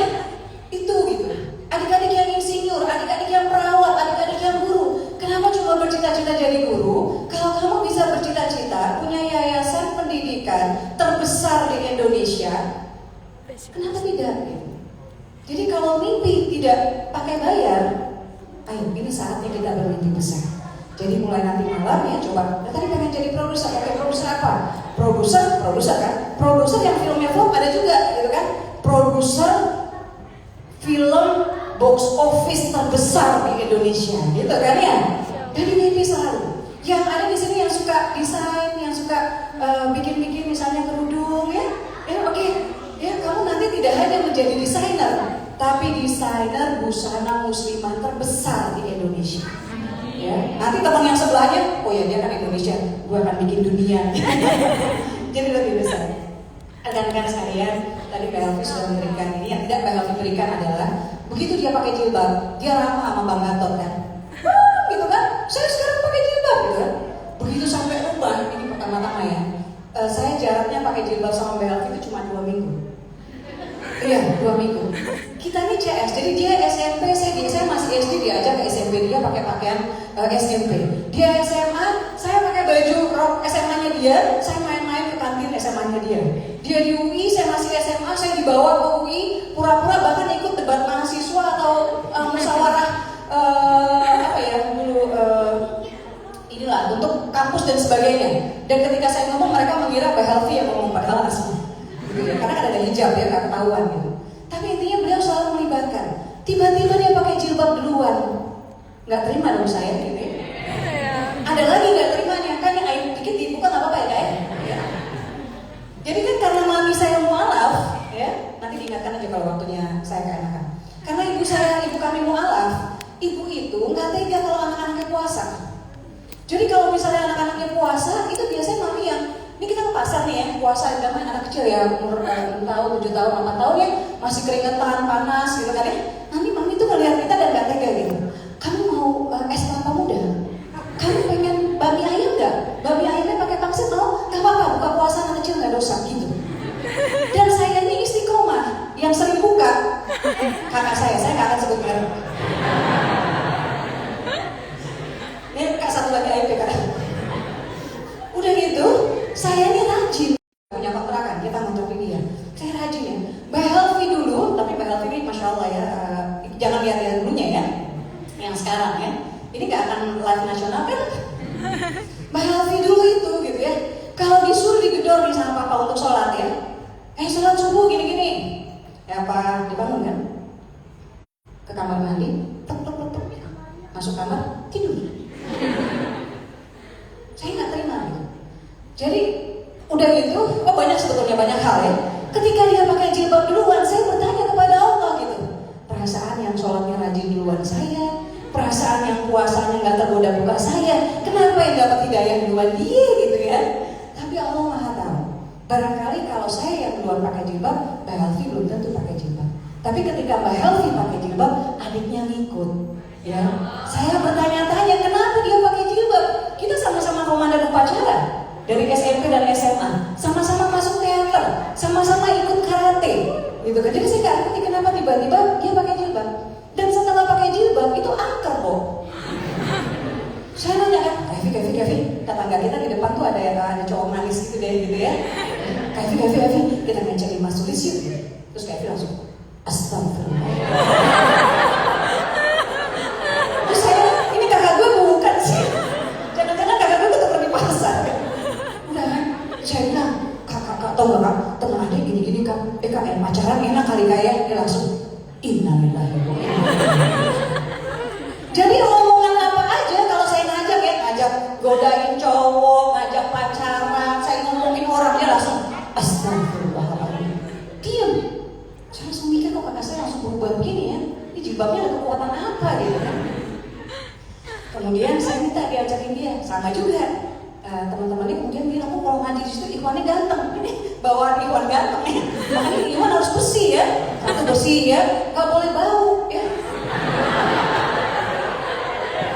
itu gitu. Adik-adik yang insinyur, adik-adik yang perawat, adik-adik yang guru. Kenapa cuma bercita-cita jadi guru? Kalau kamu bisa bercita-cita punya yayasan pendidikan terbesar di Indonesia, kenapa tidak? Jadi kalau mimpi tidak pakai bayar, ayo ini saatnya kita bermimpi besar. Jadi mulai nanti malam ya coba. Tadi pengen jadi produser, pakai produser apa? Produser kan? Produser yang filmnya flop ada juga, gitu kan? Produser film box office terbesar di Indonesia, gitu kan ya? Jadi mimpi selalu. Yang ada di sini yang suka desain, yang suka bikin-bikin misalnya kerudung ya, oke. Ya, kamu nanti tidak hanya menjadi desainer, tapi desainer busana muslimah terbesar di Indonesia. Ya, nanti teman yang sebelahnya, oh ya dia kan Indonesia, gue akan bikin dunia. Jadi lebih besar. Rekan-rekan sekalian, tadi Mbak Helvi sudah memberikan ini. Yang tidak Mbak Helvi berikan adalah begitu dia pakai jilbab, dia ramah sama Bang Gatot kan. Gitu kan? Saya sekarang pakai jilbab gitu kan. Begitu sampai rumah, ini pertama-tama ya. Saya jaraknya pakai jilbab sama Mbak Helvi itu cuma 2 minggu. Iya, 2 minggu. Kita nih CS, jadi dia SMP, saya masih SD, diajak ke SMP, dia pakai pakaian SMP. Dia SMA, saya pakai baju rok SMA-nya dia, saya main-main ke kantin SMA-nya dia. Dia di UI, saya masih SMA, saya dibawa ke UI, pura-pura bahkan ikut debat mahasiswa atau musyawarah inilah untuk kampus dan sebagainya. Dan ketika saya ngomong, mereka mengira Mbak Helvi yang ngomong, padahal asli. Gitu ya. Karena kan ada hijab ya, nggak ketahuan gitu. Tapi intinya beliau selalu melibatkan. Tiba-tiba dia pakai jilbab duluan, nggak terima dong saya gitu. Ada lagi nggak terimanya, kan yang air dikit dibuka nggak apa-apa ya kayak. Ya. Jadi kan karena mami saya mualaf, ya nanti diingatkan aja kalau waktunya saya keanakan. Karena ibu kami mualaf, ibu itu nggak tega kalau anak-anaknya puasa. Jadi kalau misalnya anak-anaknya puasa, itu biasanya mami yang ini kita ke pasar nih ya, puasa zaman anak kecil ya, umur 6 tahun, 7 tahun, 8 tahun ya, masih keringetan, panas gitu kan ya. Nanti mami tuh ngeliat kita dan gak tega gitu. Kamu mau es kelapa muda? Kamu pengen bami ayam gak? Bami ayamnya pakai pangsit mau? Gak apa-apa, buka puasa anak kecil gak dosa gitu. Dan saya ini istiqomah, yang sering buka kakak saya gak akan sebut merek. Ini kak satu lagi aib ya kak. Udah gitu, saya ini rajin punya kontrakan, kita ngontrak dia. Saya rajin ya. Mbak Helvi dulu, tapi Mbak Helvi ini Masya Allah ya, jangan lihat yang dulunya ya, yang sekarang ya. Ini gak akan live nasional kan? Mbak Helvi dulu itu gitu ya. Kalau disuruh digedor nih sama papa untuk sholat ya, sholat subuh gini-gini, ya apa dibangun kan? Ke kamar mandi, tek, masuk kamar tidur. Saya nggak terima gitu. Jadi udah gitu, banyak sebetulnya banyak hal ya. Ketika dia pakai jilbab duluan, saya bertanya kepada Allah gitu. Perasaan yang sholatnya rajin duluan saya, perasaan yang puasanya nggak tergoda buka saya, kenapa yang dapat hidayah duluan dia gitu ya? Tapi Allah Maha tahu. Barangkali kalau saya yang duluan pakai jilbab, Mbak Helvi belum tentu pakai jilbab. Tapi ketika Mbak Helvi pakai jilbab, adiknya ngikut. Ya, saya bertanya-tanya kenapa dia pakai jilbab? Kita sama-sama komandan upacara dari SMP dan SMA, sama-sama masuk teater, sama-sama ikut karate, gitu kan? Jadi saya nggak ngerti kenapa tiba-tiba dia pakai jilbab. Dan setelah pakai jilbab itu angker kok. Saya nanya kan, Kevin, tetangga kita di depan tuh ada cowok manis gitu deh gitu ya. Kevin, kita ngecek Mas Tulis yuk. Terus Kevin langsung, astagfirullah. Terus saya, ini kakak gue bukan sih. Jangan-jangan kakak gue tuh di pasar. Kemudian saya minta diajakin dia, sama juga. Teman-temannya kemudian bilang, oh kalau ngaji di situ Ikhwannya ganteng, ini bawaan Ikhwan ganteng ya. Makanya Ikhwan harus bersih ya, satu bersih ya, nggak boleh bau ya.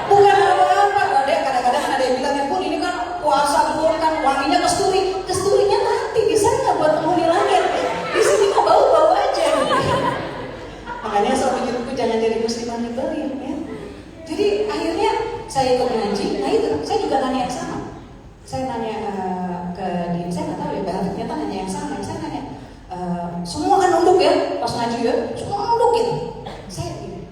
Bukan apa-apa, kadang-kadang ada yang bilang ya pun ini kan puasa dulu kan wanginya kesturi, kesturinya nanti di sana buat penghuni langit. Di sini mah bau-bau aja. Makanya soal buku jangan jadi muslimah nyebelin ya. Jadi akhirnya saya ikut ngaji, nah itu saya juga nanya yang sama. Saya nanya ke dia, saya nggak tahu ya, bahkan ternyata nanya yang sama. Saya nanya, semua kan nunduk ya, pas ngaji ya, semua nunduk gitu. Saya gini.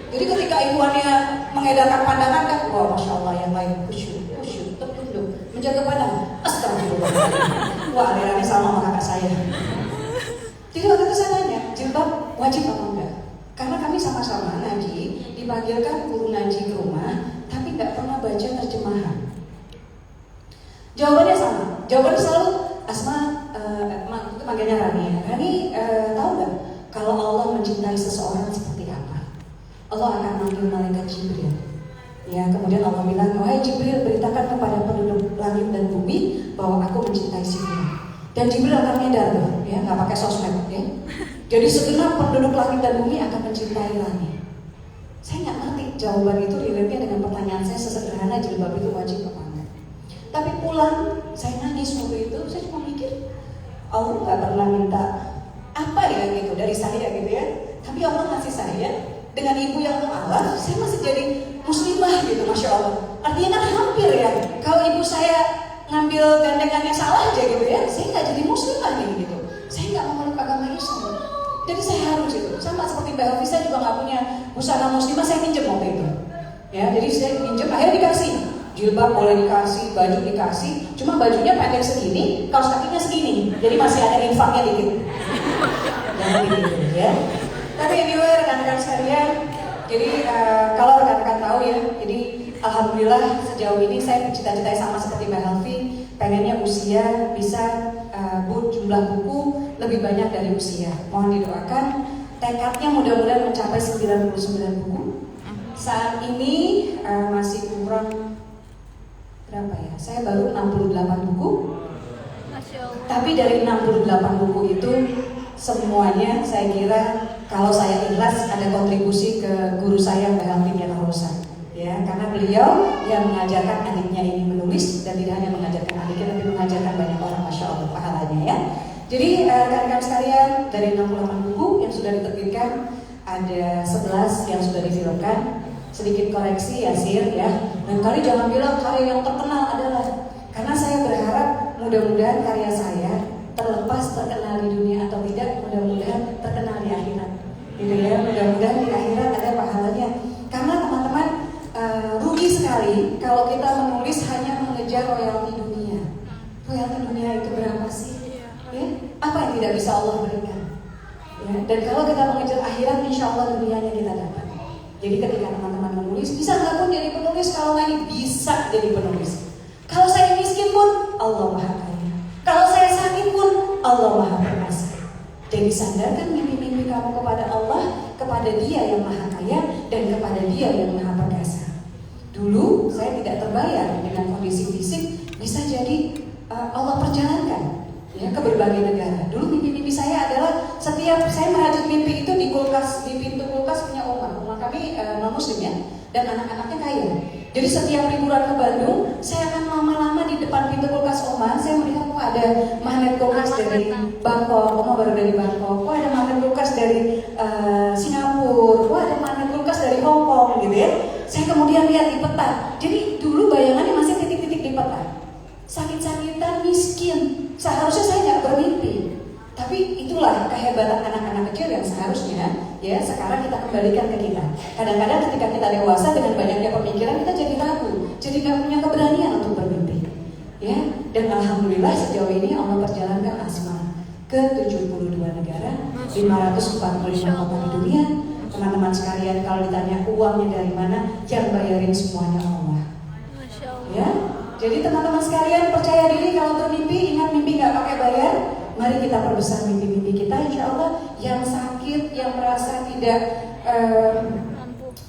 Jadi ketika ikhwannya mengedarkan pandangan kan, wah masya Allah yang lain khusyuk, tertunduk, menjaga pandangan. Astagfirullahaladzim. Wah alirannya sama sama kakak saya. Jadi waktu itu saya nanya, jilbab wajib apa enggak? Karena kami sama-sama ngaji, dipanggilkan guru ngaji ke rumah, tapi nggak pernah baca terjemahan. Jawabannya sama, jawabannya selalu Asma, itu panggilnya Rani ya. Rani tahu nggak kalau Allah mencintai seseorang seperti apa? Allah akan manggil malaikat Jibril. Ya, kemudian Allah bilang, wahai Jibril, beritakan kepada penduduk langit dan bumi bahwa aku mencintai si Fulan. Dan Jibril akan ngedar tuh, ya, nggak pakai sosmed ya. Jadi segenap penduduk langit dan bumi akan mencintai Rani. Saya nggak ngerti jawaban itu relate-nya dengan pertanyaan saya sesederhana jilbab itu wajib apa enggak. Tapi pulang, saya nangis waktu itu, saya cuma mikir, Allah nggak pernah minta apa ya gitu dari saya gitu ya. Tapi Allah ngasih saya dengan ibu yang mu'alaf, saya masih jadi muslimah gitu, masya Allah. Artinya kan hampir ya, kalau ibu saya ngambil gandengannya salah aja gitu ya, saya nggak jadi muslimah nih gitu. Saya nggak memeluk agama Islam. Jadi saya harus itu, sama seperti Mbak Elvi, saya juga nggak punya busana muslimah, saya pinjam waktu itu. Ya, jadi saya pinjam, akhirnya dikasih. Jilbab boleh dikasih, baju dikasih, cuma bajunya pendek segini, kaos kakinya segini, jadi masih ada infaknya dikit. Jangan gitu ya. Tapi anyway rekan-rekan sekalian, jadi kalau rekan-rekan tahu ya, jadi alhamdulillah sejauh ini saya cita-citanya sama seperti Mbak Helvi, pengennya usia bisa jumlah buku lebih banyak dari usia. Mohon didoakan, tekadnya mudah-mudahan mencapai 99 buku. Saat ini masih kurang berapa ya? Saya baru 68 buku. Tapi dari 68 buku itu semuanya saya kira kalau saya ikhlas ada kontribusi ke guru saya Mbak Helvi Rosa. Ya, karena beliau yang mengajarkan adiknya ini menulis dan tidak hanya mengajarkan adiknya tapi mengajarkan banyak orang, masya Allah pahalanya ya. Jadi rekan-rekan sekalian, dari 68 buku yang sudah diterbitkan ada 11 yang sudah difilmkan. Sedikit koreksi Yasir ya. Dan kali jangan bilang karya yang terkenal adalah, karena saya berharap mudah-mudahan karya saya terlepas terkenal di dunia atau tidak, mudah-mudahan terkenal di akhirat. Gitu ya, mudah-mudahan di akhirat ada pahalanya. Karena teman-teman rugi sekali kalau kita menulis hanya mengejar royalti dunia. Royalti dunia itu berapa sih? Ya, apa yang tidak bisa Allah berikan? Ya, dan kalau kita mengejar akhirat, insya Allah dunianya kita dapat. Jadi ketika teman-teman menulis, bisa nggak pun jadi penulis? Kalau nggak ini bisa jadi penulis. Kalau saya miskin pun, Allah Maha Kaya. Kalau saya sakit pun, Allah Maha Perkasa. Jadi sandarkan mimpi-mimpi kamu kepada Allah, kepada Dia yang Maha Kaya, dan kepada Dia yang Maha Perkasa. Dulu saya tidak terbayar dengan kondisi fisik bisa jadi Allah perjalankan ya ke berbagai negara. Dulu mimpi-mimpi saya adalah setiap saya merajut mimpi itu di kulkas, di pintu kulkas punya rumah kami non muslim ya, dan anak-anaknya kaya. Jadi setiap liburan ke Bandung, saya akan lama-lama di depan pintu kulkas Oma. Saya melihat kok ada magnet kulkas dari Bangkok, Oma baru dari Bangkok. Kok ada magnet kulkas dari Singapura, kok ada magnet kulkas dari Hong Kong gitu ya. Saya kemudian lihat di peta. Jadi dulu bayangannya masih titik-titik di peta. Sakit-sakitan, miskin. Seharusnya saya nggak bermimpi. Tapi itulah kehebatan anak-anak kecil yang seharusnya ya sekarang kita kembalikan ke kita. Kadang-kadang ketika kita dewasa dengan banyaknya pemikiran kita jadi ragu, jadi nggak punya keberanian untuk bermimpi. Ya, dan alhamdulillah sejauh ini Allah perjalankan Asma ke 72 negara, 545 kota di dunia. Teman-teman sekalian, kalau ditanya uangnya dari mana, yang bayarin semuanya Allah. Ya, jadi teman-teman sekalian percaya diri kalau bermimpi, ingat mimpi nggak pakai bayar. Mari kita perbesar mimpi-mimpi kita, insya Allah. Yang sakit, yang merasa tidak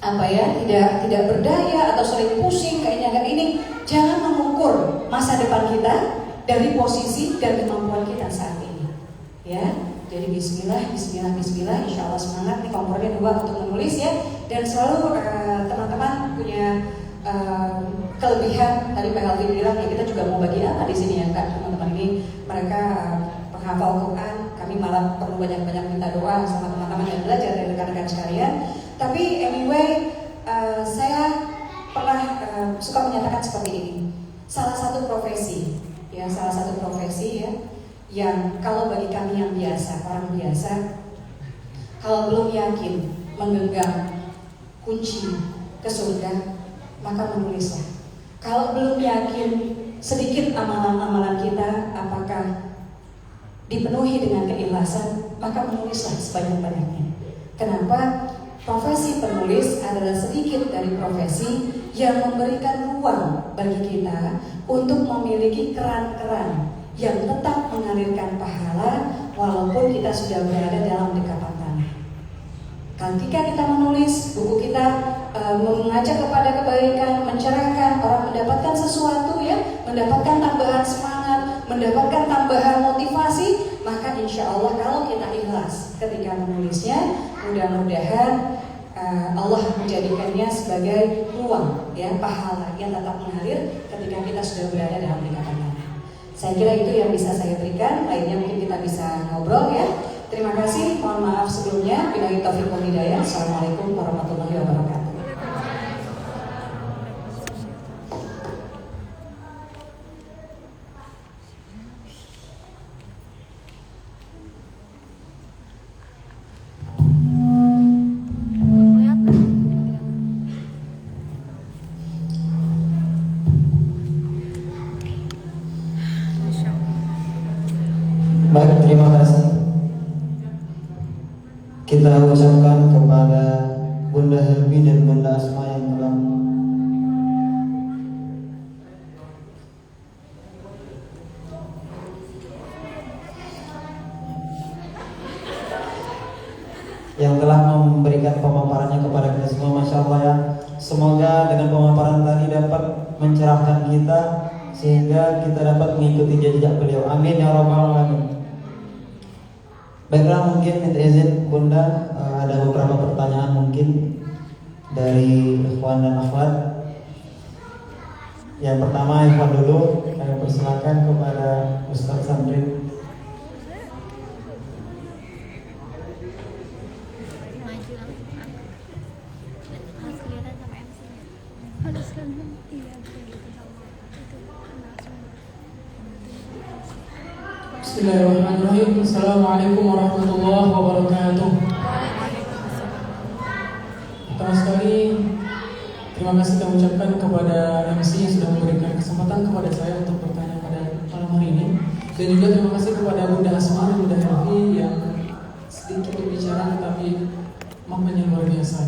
tidak berdaya atau sering pusing kayaknya nggak ini. Jangan mengukur masa depan kita dari posisi dan kemampuan kita saat ini, ya. Jadi Bismillah, Insya Allah semangat nih, kompornya 2 untuk menulis ya. Dan selalu teman-teman punya kelebihan. Tadi Pak Helvi bilang ya kita juga mau bagi apa di sini ya Kak. Teman-teman ini mereka penghafal Quran, kami malah perlu banyak-banyak minta doa sama teman-teman yang belajar dari rekan-rekan sekalian. Tapi anyway, saya pernah suka menyatakan seperti ini. Salah satu profesi ya, yang kalau bagi kami yang biasa, orang biasa, kalau belum yakin menggenggam kunci ke surga, maka menulislah. Kalau belum yakin sedikit amalan-amalan kita apakah dipenuhi dengan keikhlasan, maka menulislah sebanyak-banyaknya. Kenapa? Profesi penulis adalah sedikit dari profesi yang memberikan ruang bagi kita untuk memiliki keran-keran yang tetap mengalirkan pahala walaupun kita sudah berada dalam dekapan tanah. Ketika kita menulis, buku kita mengajak kepada kebaikan, mencerahkan, orang mendapatkan sesuatu ya, mendapatkan tambahan semangat, mendapatkan tambahan motivasi, maka insya Allah kalau kita ikhlas ketika menulisnya, mudah-mudahan Allah menjadikannya sebagai ruang ya, pahala yang tetap mengalir ketika kita sudah berada dalam dekapan tanah. Saya kira itu yang bisa saya berikan, lainnya mungkin kita bisa ngobrol ya. Terima kasih, mohon maaf sebelumnya. Billahi taufiq wal hidayah. Assalamualaikum warahmatullahi wabarakatuh. Baik, terima kasih. Kita ucapkan kepada Bunda Helmi dan Bunda Asma yang telah memberikan pemaparannya kepada kita semua. Masya Allah ya. Semoga dengan pemaparan tadi dapat mencerahkan kita sehingga kita dapat mengikuti jejak beliau. Amin ya rabbal alamin. Baiklah, mungkin minta izin Bunda, ada beberapa pertanyaan mungkin dari ikhwan dan akhwat. Yang pertama ikhwan dulu, kami persilakan kepada Ustaz Sandri. Bismillahirrahmanirrahim. Assalamualaikum warahmatullahi wabarakatuh. Pertama sekali, terima kasih kami ucapkan kepada MC yang sudah memberikan kesempatan kepada saya untuk bertanya pada malam hari ini. Dan juga terima kasih kepada Bunda Asma dan Bunda Helmi yang sedikit berbicara tetapi maknanya luar biasa.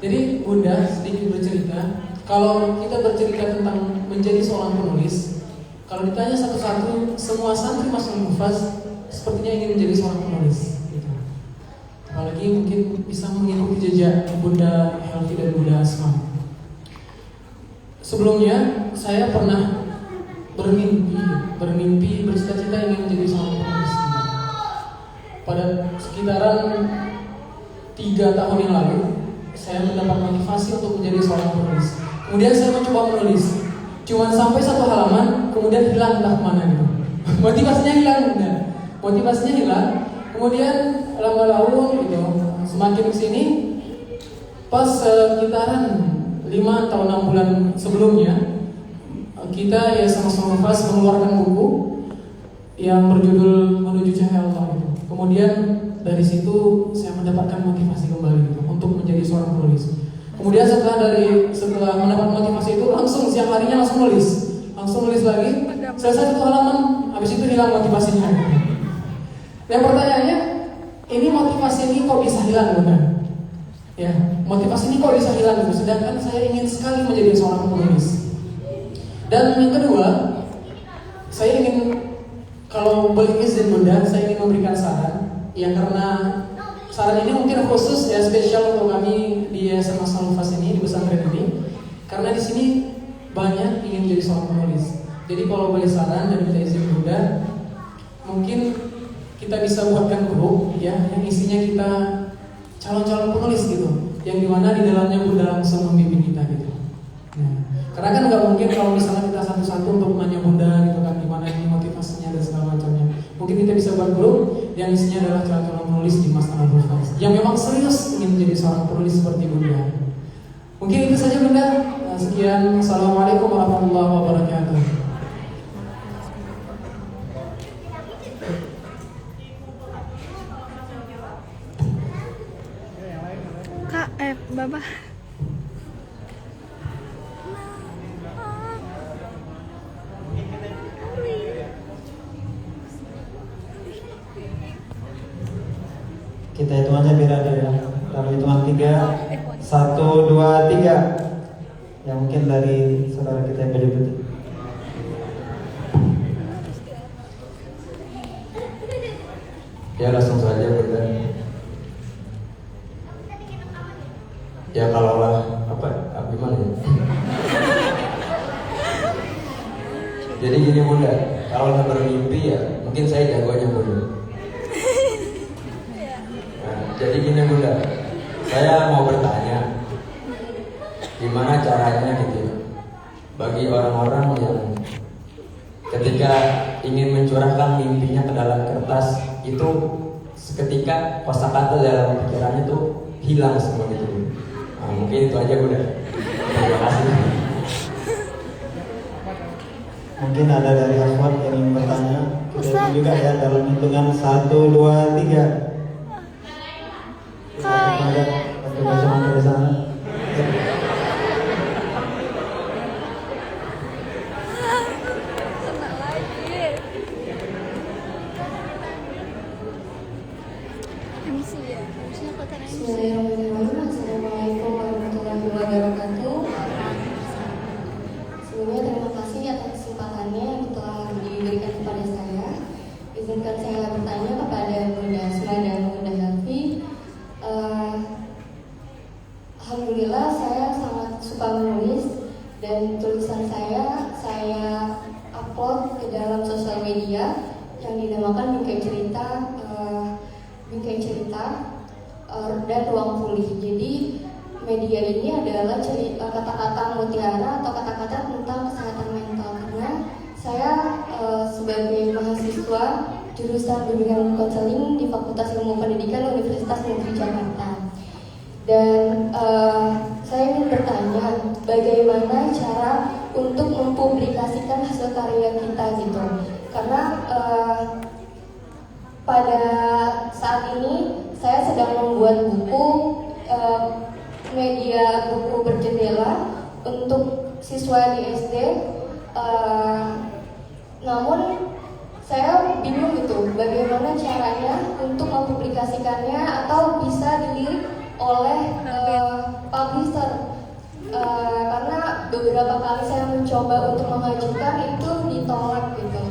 Jadi Bunda sedikit bercerita, kalau kita bercerita tentang menjadi seorang penulis, kalau ditanya satu-satu, semua santri Masnun Muhfaz sepertinya ingin menjadi seorang penulis gitu. Apalagi mungkin bisa mengikuti jejak Bunda Helvi dan Bunda Asma. Sebelumnya saya pernah bermimpi bercita-cita ingin menjadi seorang penulis. Pada sekitaran 3 tahun yang lalu, saya mendapat motivasi untuk menjadi seorang penulis. Kemudian saya mencoba menulis, cuman sampai 1 halaman, kemudian hilang entah kemana gitu. Motivasinya hilang. Kemudian lambat laun gitu, semakin kesini, pas sekitaran 5 atau 6 bulan sebelumnya, kita ya sama-sama Muhfaz mengeluarkan buku yang berjudul Menuju Cahaya Allah gitu. Kemudian dari situ saya mendapatkan motivasi kembali gitu, untuk menjadi seorang penulis. Kemudian setelah mendapat motivasi itu langsung siang harinya langsung nulis lagi. Selesai 1 halaman, habis itu hilang motivasinya. Dan pertanyaannya, ini motivasi ini kok bisa hilang, Bunda? Ya, motivasi ini kok bisa hilang gitu. Sedangkan saya ingin sekali menjadi seorang penulis. Dan yang kedua, saya ingin, kalau boleh izin Bunda, saya ingin memberikan saran. Ya karena saran ini mungkin khusus ya, spesial untuk kami di Yayasan Mas Al-Mufas ini, di pesantren ini, karena di sini banyak ingin jadi seorang penulis. Jadi kalau boleh saran dan minta izin Bunda, mungkin kita bisa buatkan grup ya, yang isinya kita calon-calon penulis gitu, yang dimana di dalamnya Bunda langsung membimbing kita gitu. Nah, karena kan nggak mungkin kalau misalnya kita satu-satu untuk menanya Bunda gitu kan, gimana ini motivasinya dan segala macamnya. Mungkin kita bisa buat grup yang isinya adalah calon-calon penulis di Mas Al-Mufas yang memang serius ingin menjadi seorang penulis seperti Bunda. Mungkin itu saja Bunda. Sekian, Assalamualaikum warahmatullahi wabarakatuh. Kak, Baba. Kita hitung aja biar ada ya. Dalam hitungan 3, 1, 2, 3. Yang mungkin dari saudara kita yang beda-beda. Ya langsung saja Bunda. Ya kalaulah gimana ya? Jadi gini Bunda, kalau bermimpi ya mungkin saya jagonya Bunda. Nah, jadi gini Bunda, saya mau bertanya, gimana caranya gitu bagi orang-orang yang ketika ingin mencurahkan mimpinya ke dalam kertas itu seketika kosakata dalam pikirannya tuh hilang semua gitu. Nah, mungkin itu aja Bunda. Terima kasih. Mungkin ada dari Aswad yang ingin bertanya. Kita hitung juga ya dalam hitungan 1, 2, 3. Ada baca dari sana. Kena lagi. MC ya. MC-nya kota MC. Bismillahirrahmanirrahim. Assalamualaikum warahmatullahi wabarakatuh. Sebelumnya terima kasih atas kesempatannya yang telah diberikan kepada saya. Izinkan saya bertanya kepada Bunda Asma dan Bunda Helvi. Alhamdulillah saya sangat suka menulis dan tulisan saya upload ke dalam sosial media yang dinamakan Bingkai Cerita dan Ruang Pulih. Jadi media ini adalah kata-kata mutiara atau kata-kata tentang kesehatan mental, karena saya sebagai mahasiswa jurusan bimbingan konseling di Fakultas Ilmu Pendidikan Universitas Negeri Jakarta. Dan saya ingin bertanya bagaimana cara untuk mempublikasikan hasil karya kita gitu, karena pada saat ini saya sedang membuat buku media buku berjendela untuk siswa di SD, namun saya bingung gitu bagaimana caranya untuk mempublikasikannya atau bisa dilirik oleh publisher, karena beberapa kali saya mencoba untuk mengajukan itu ditolak gitu.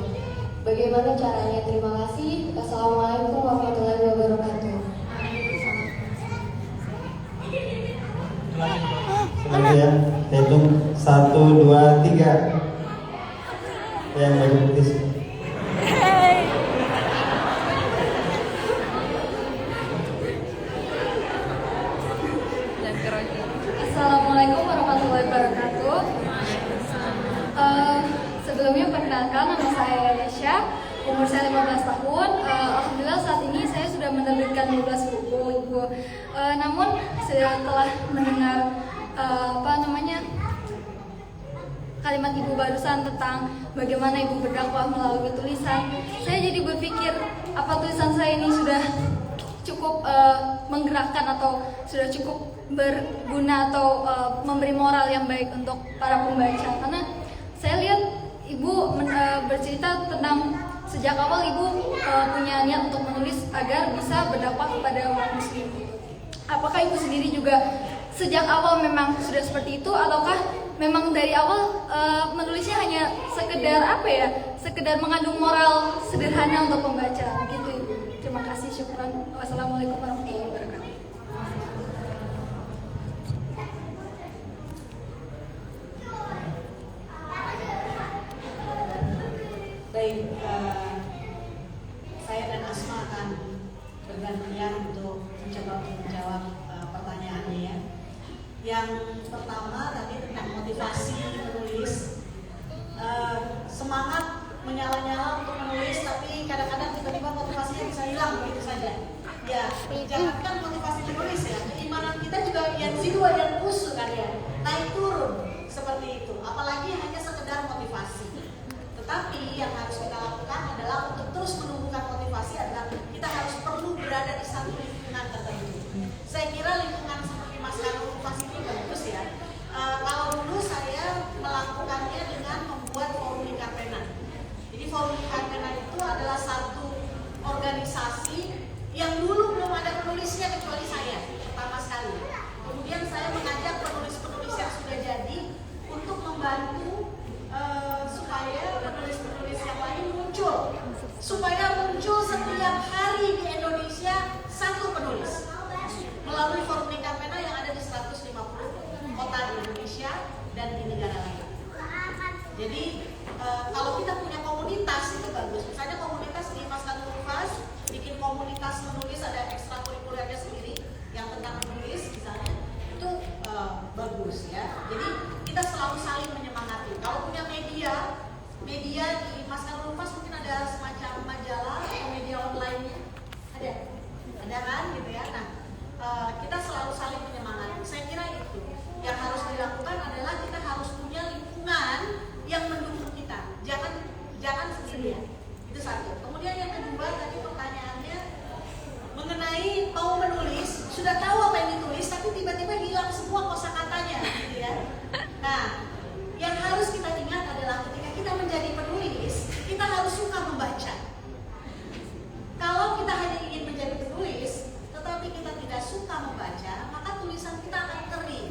Bagaimana caranya? Terima kasih. Assalamualaikum warahmatullahi wabarakatuh. Selanjutnya ya, kita hitung 1, 2, 3. Yang baju putih. Assalamualaikum warahmatullahi wabarakatuh. Sebelumnya perkenalkan, nama saya Yesha, umur saya 15 tahun. Alhamdulillah saat ini saya sudah menerbitkan 12 buku, Ibu. Namun setelah mendengar kalimat Ibu barusan tentang bagaimana Ibu berdakwah melalui tulisan, saya jadi berpikir apa tulisan saya ini sudah cukup menggerakkan atau sudah cukup berguna atau memberi moral yang baik untuk para pembaca. Karena saya lihat Ibu bercerita tentang sejak awal Ibu punya niat untuk menulis agar bisa berdakwah kepada umat muslim. Apakah Ibu sendiri juga sejak awal memang sudah seperti itu, ataukah memang dari awal menulisnya hanya sekedar mengandung moral sederhana untuk pembaca? Begitu Ibu. Terima kasih, syukran. Wassalamualaikum warahmatullahi wabarakatuh. kita selalu saling menyemangati. Kalau punya media di Mas Karul Unpas mungkin ada semacam majalah atau media online-nya, ada kan gitu ya. Nah, kita selalu saling menyemangati. Saya kira itu yang harus dilakukan adalah kita harus punya lingkungan yang mendukung kita. Jangan sendirian. Itu satu. Kemudian yang kedua tadi pertanyaannya mengenai mau menulis, sudah tahu apa yang ditulis tapi tiba-tiba hilang semua kosakatanya gitu ya. Nah, yang harus kita ingat adalah ketika kita menjadi penulis, kita harus suka membaca. Kalau kita hanya ingin menjadi penulis, tetapi kita tidak suka membaca, maka tulisan kita akan kering.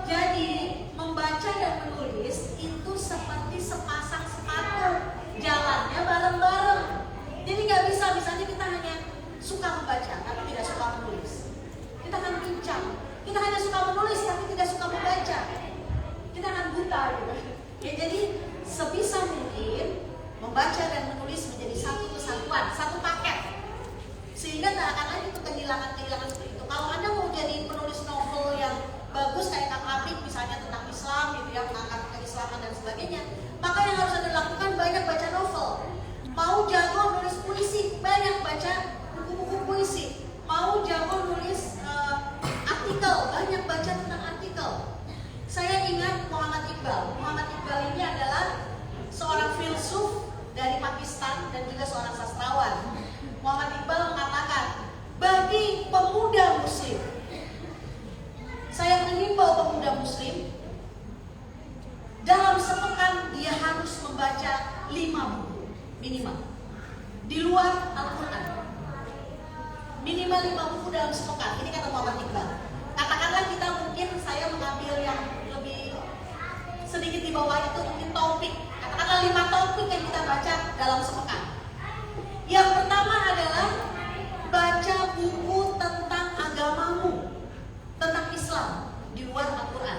Jadi, membaca dan menulis itu seperti sepasang sepatu, jalannya bareng-bareng. Jadi nggak bisa, misalnya kita hanya suka membaca, tapi tidak suka menulis. Kita akan pincang. Kita hanya suka menulis, tapi tidak suka membaca. Kita akan buta gitu. Ya, jadi sebisa mungkin membaca dan menulis menjadi satu kesatuan, satu paket. Sehingga nggak akan lagi kehilangan seperti itu. Kalau Anda mau jadi penulis novel yang bagus kayak Kang Abik misalnya tentang Islam gitu ya, mengangkat keislaman dan sebagainya, maka yang harus Anda lakukan banyak baca novel. Mau jago nulis puisi, banyak baca buku-buku puisi. Mau jago nulis artikel, banyak baca tentang artikel. Saya ingat Muhammad Iqbal. Muhammad Iqbal ini adalah seorang filsuf dari Pakistan dan juga seorang sastrawan. Muhammad Iqbal mengatakan, bagi pemuda muslim, saya mengimbau pemuda muslim, dalam sepekan dia harus membaca 5 buku minimal. Di luar Al-Quran. Minimal 5 buku dalam sepekan. Ini kata Muhammad Iqbal. Katakanlah kita mungkin saya mengambil yang lebih sedikit di bawah itu, mungkin topik. Katakanlah 5 topik yang kita baca dalam sepekan. Yang pertama adalah baca buku tentang agamamu, tentang Islam di luar Al-Quran.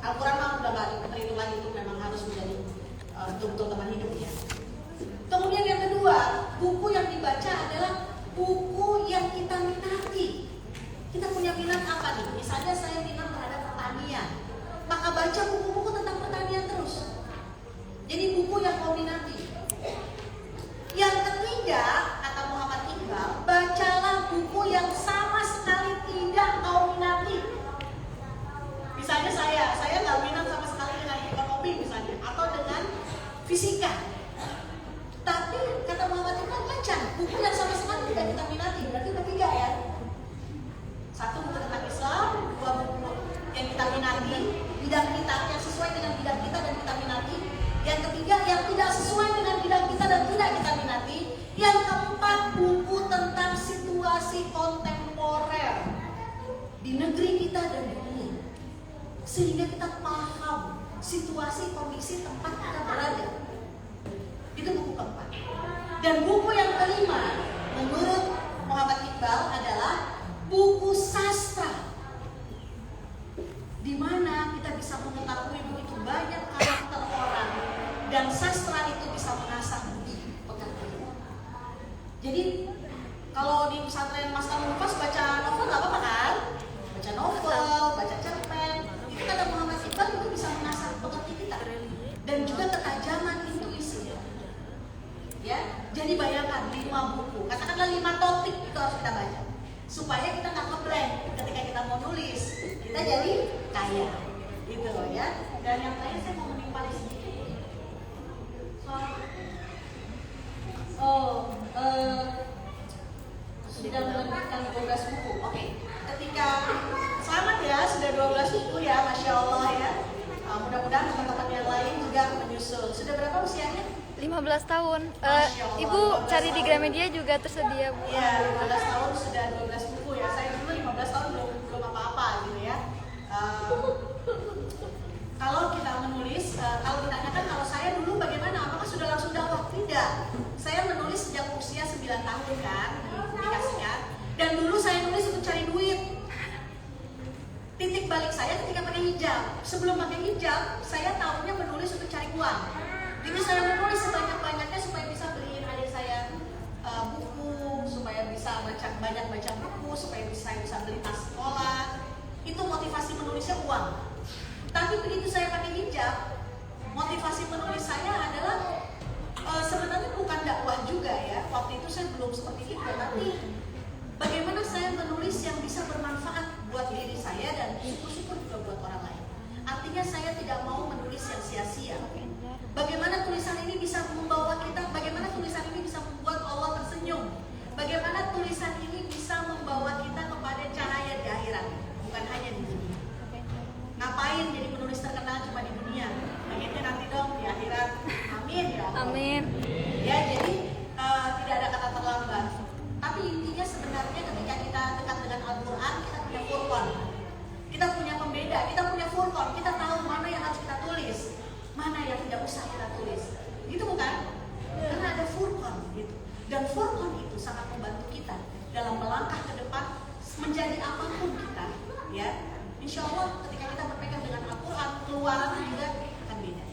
Al-Quran mah udah gak diperhitung lagi, itu memang harus menjadi betul-betul teman hidup ya. Kemudian yang kedua, buku yang dibaca adalah buku yang kita minati. Kita punya minat apa nih? Misalnya saya minat terhadap pertanian, maka baca buku-buku tentang pertanian terus. Jadi buku yang kau minati. Yang ketiga, kata Muhammad Iqbal, bacalah buku yang sama sekali tidak kau minati. Misalnya saya nggak minat sama sekali dengan ekonomi misalnya, atau dengan fisika. Tapi kata Muhammad Iqbal, baca buku yang sama sekali tidak kita minati. Berarti ada 3 ya. 1 buku tentang Islam, 2 buku yang kita minati, bidang kita yang sesuai dengan bidang kita dan kita minati. Yang ketiga yang tidak sesuai dengan bidang kita dan tidak kita minati. Yang keempat, buku tentang situasi kontemporer di negeri kita dan dunia, sehingga kita paham situasi kondisi tempat kita berada. Itu buku keempat. Dan buku yang kelima menurut Muhammad Iqbal adalah buku sastra, di mana kita bisa mengetahui begitu banyak karakter orang dan sastra itu bisa mengasah budi pekerti. Jadi kalau di pesantren Mas Karul Unpas baca novel nggak apa-apa kan? Baca novel, baca cerpen, itu kata Muhammad Iqbal itu bisa mengasah pekerti kita dan juga ketajaman intuisi. Ya, jadi bayangkan 5 buku, katakanlah 5 topik itu harus kita baca supaya kita nggak ngeblank ketika kita mau nulis, kita jadi kaya, gitu loh ya. Dan yang terakhir saya mau menimpali sedikit sudah menerbitkan 12 buku. Oke, ketika selamat ya, sudah 12 buku ya, masya Allah ya. Mudah-mudahan teman-teman yang lain juga menyusul. Sudah berapa usianya? 15 tahun. Ibu cari di Gramedia juga tersedia, Bu. Iya, 15 tahun sudah 12 buku ya. Saya dulu 15 tahun belum apa-apa gitu ya. Kalau kita menulis, kalau ditanyakan kalau saya dulu bagaimana, apakah sudah langsung dakwah? Tidak. Saya menulis sejak usia 9 tahun kan, dikasihkan. Dan dulu saya nulis untuk cari duit. Titik balik saya ketika pakai hijab. Sebelum pakai hijab, saya tahunya menulis untuk cari uang. Jadi saya menulis sebanyak-banyaknya supaya bisa beliin adik saya buku, supaya bisa banyak baca buku, supaya saya bisa beli tas sekolah. Itu motivasi menulisnya uang. motivasi menulis saya adalah sebenarnya bukan dakwah juga ya. Waktu itu saya belum seperti itu, tapi bagaimana saya menulis yang bisa bermanfaat buat diri saya dan syukur-syukur juga buat orang lain. Artinya saya tidak mau menulis yang sia-sia. Bagaimana tulisan ini bisa membawa kita, bagaimana tulisan ini bisa membuat Allah tersenyum. Bagaimana tulisan ini bisa membawa kita kepada cahaya di akhirat, bukan hanya di dunia. Ngapain jadi penulis terkenal cuma di dunia? Pengennya nanti dong di akhirat. Amin ya Allah. Amin. Ya, jadi tidak ada kata terlambat. Tapi intinya sebenarnya ketika kita dekat dengan Al-Quran, kita punya furqan. Kita punya pembeda, kita punya furqan. Kita tahu mana yang harus kita tulis, mana yang tidak usah kita tulis. Gitu bukan? Karena ada furqan gitu. Dan furqan itu sangat membantu kita dalam melangkah ke depan menjadi apapun kita, ya. Insya Allah ketika kita berpegang dengan Al-Quran, keluarannya juga akan beda.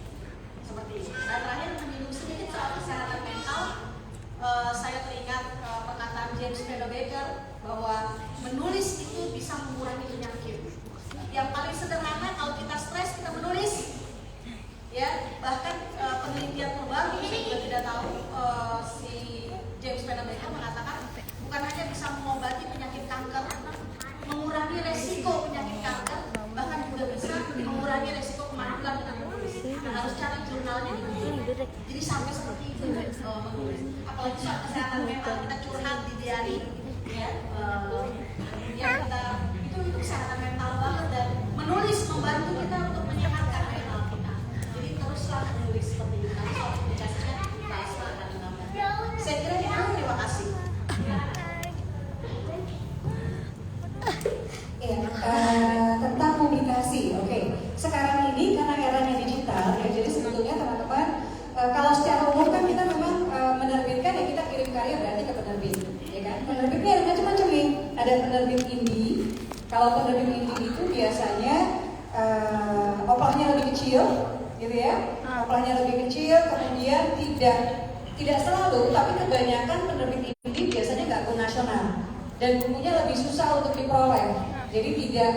Seperti itu. Dan terakhir menyinggung sedikit soal kesehatan mental. Saya teringat perkataan James Pennebaker bahwa menulis itu bisa mengurangi penyakit. Yang paling sederhana kalau kita stres kita menulis, ya. Bahkan penelitian terbaru saya juga tidak tahu, si James Pennebaker mengatakan bukan hanya bisa mengobati penyakit kanker, mengurangi resiko penyakit kanker, bahkan juga bisa mengurangi resiko kemandulan dengan menulis. Nah, harus cari jurnalnya di Google. Jadi sampai seperti itu menulis. Apalagi soal kesehatan mental, kita curhat di diary, ya. Ya kita itu kesehatan mental banget, dan menulis membantu kita untuk menyehatkan mental kita. Jadi teruslah menulis seperti itu. Nanti soal publikasinya bahaslah akan menambah. Saya kira itu, terima kasih. Tentang publikasi, oke. Sekarang ini karena eranya digital, ya, jadi sebetulnya teman-teman, kalau secara umum kan kita memang menerbitkan, ya kita kirim karya berarti ke penerbit, ya kan? Penerbitnya ada macam-macam nih. Ada penerbit indie. Kalau penerbit indie itu biasanya oplahnya lebih kecil, gitu ya. Oplahnya lebih kecil, kemudian tidak selalu, tapi kebanyakan penerbit indie biasanya nggak go nasional dan bukunya lebih susah untuk diperoleh. Jadi tidak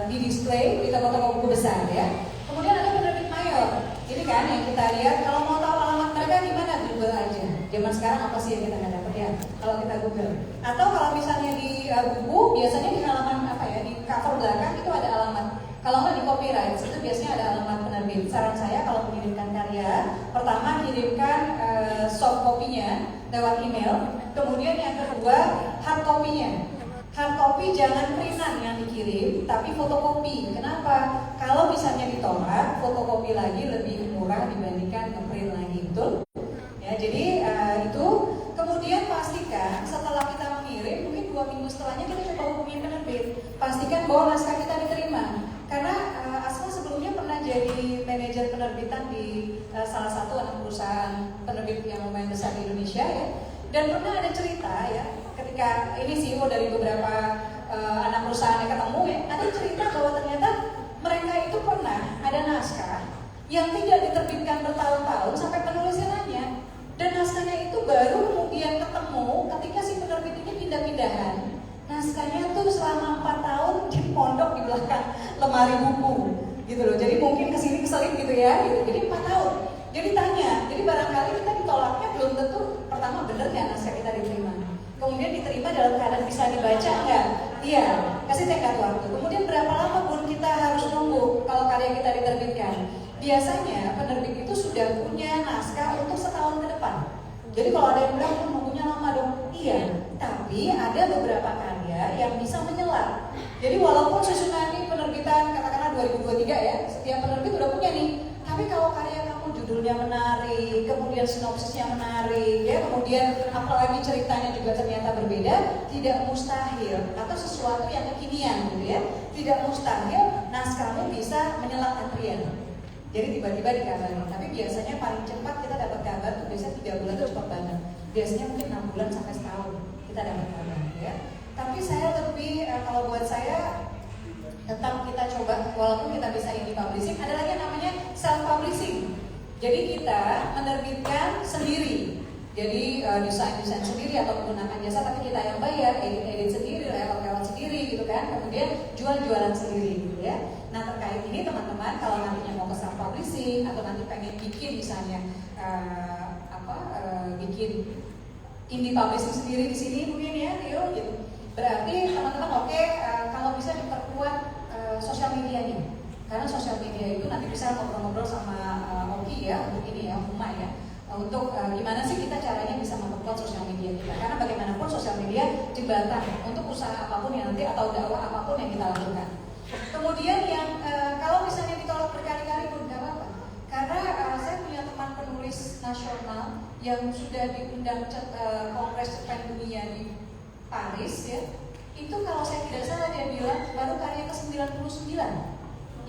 di display di toko-toko buku besar, ya. Kemudian ada penerbit mayor. Ini kan yang kita lihat. Kalau mau tahu alamat mereka di mana, Google aja. Zaman sekarang apa sih yang kita nggak dapat, ya? Kalau kita Google. Atau kalau misalnya di buku, biasanya di halaman apa ya, di cover belakang itu ada alamat. Kalau nggak di copyright, itu biasanya ada alamat penerbit. Saran saya kalau mengirimkan karya, pertama kirimkan soft copy-nya lewat email. Kemudian yang kedua hard copy-nya. Hard copy jangan printan yang dikirim, tapi fotokopi. Kenapa? Kalau misalnya ditolak, fotokopi lagi lebih murah dibandingkan ngeprint lagi, betul? Ya, jadi itu. Kemudian pastikan setelah kita mengirim, mungkin 2 minggu setelahnya kita coba hubungi penerbit. Pastikan bahwa naskah kita diterima. Karena Asma sebelumnya pernah jadi manajer penerbitan di salah satu anak perusahaan penerbit yang lumayan besar di Indonesia, ya. Dan pernah ada cerita, ya, ketika ini CEO dari beberapa anak perusahaan yang ketemu, ya, ada cerita bahwa ternyata mereka itu pernah ada naskah yang tidak diterbitkan bertahun-tahun sampai penulisnya nanya, dan naskahnya itu baru kemudian ketemu ketika si penerbit ini pindah-pindahan. Naskahnya tuh selama 4 tahun di pondok di belakang lemari buku, gitu loh. Jadi mungkin kesini keselip gitu ya, gitu. Jadi 4 tahun. Jadi tanya, jadi barangkali kita ditolaknya belum tentu pertama bener nggak naskah kita diterima. Kemudian diterima dalam keadaan bisa dibaca nggak? Iya, kasih tenggat waktu. Kemudian berapa lama pun kita harus nunggu kalau karya kita diterbitkan. Biasanya penerbit itu sudah punya naskah untuk setahun ke depan. Jadi kalau ada yang bilang nunggunya lama dong, iya. Tapi ada beberapa karya yang bisa menyelat. Jadi walaupun susunan ini penerbitan katakanlah 2023 ya, setiap penerbit udah punya nih. Tapi kalau karya kamu judulnya menarik, kemudian sinopsisnya menarik, ya, kemudian apalagi ceritanya juga ternyata berbeda, tidak mustahil atau sesuatu yang kekinian, gitu ya, tidak mustahil naskahmu bisa menyelat antrian. Jadi tiba-tiba dikabari. Tapi biasanya paling cepat kita dapat kabar tuh biasanya 3 bulan itu cepat banget. Biasanya mungkin 6 bulan sampai setahun kita dapat kabar, ya. Tapi saya lebih kalau buat saya tetap kita coba, walaupun kita bisa indie publishing, ada lagi yang namanya self publishing. Jadi kita menerbitkan sendiri. Jadi desain sendiri atau menggunakan jasa, tapi kita yang bayar, edit sendiri, lewat sendiri, gitu kan. Kemudian jualan sendiri, gitu ya. Nah terkait ini teman-teman, kalau nantinya mau ke self publishing nulisin atau nanti pengen bikin misalnya bikin indie publishing sendiri di sini mungkin ya, Rio gitu. Berarti teman-teman kalau bisa diperkuat sosial medianya, karena sosial media itu nanti bisa ngobrol-ngobrol sama Oki ya untuk ini ya, Uma ya, untuk gimana sih kita caranya bisa memperkuat sosial media kita, karena bagaimanapun sosial media jembatan untuk usaha apapun yang nanti atau dakwah apapun yang kita lakukan. Kemudian yang kalau misalnya ditolak berkali-kali pun nggak apa-apa, karena saya punya teman penulis nasional yang sudah diundang Kongres Cerpen Dunia di Paris ya, itu kalau saya tidak salah dia bilang baru karya ke-99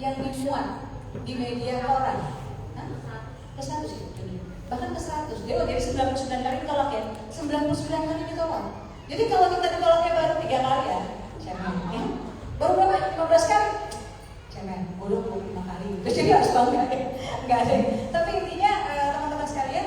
yang dimuat di media koran. Ke 100 ya? Bahkan ke 100. Jadi 99 kali ditolak ya. 99 kali ditolak. Jadi kalau kita ditolaknya baru 3 kali ya, cemen ya. Baru berapa? 15 kali? Cemen, bodoh 25 kali. Terus jadi harus bangga ya. Enggak ada. Tapi intinya teman-teman sekalian,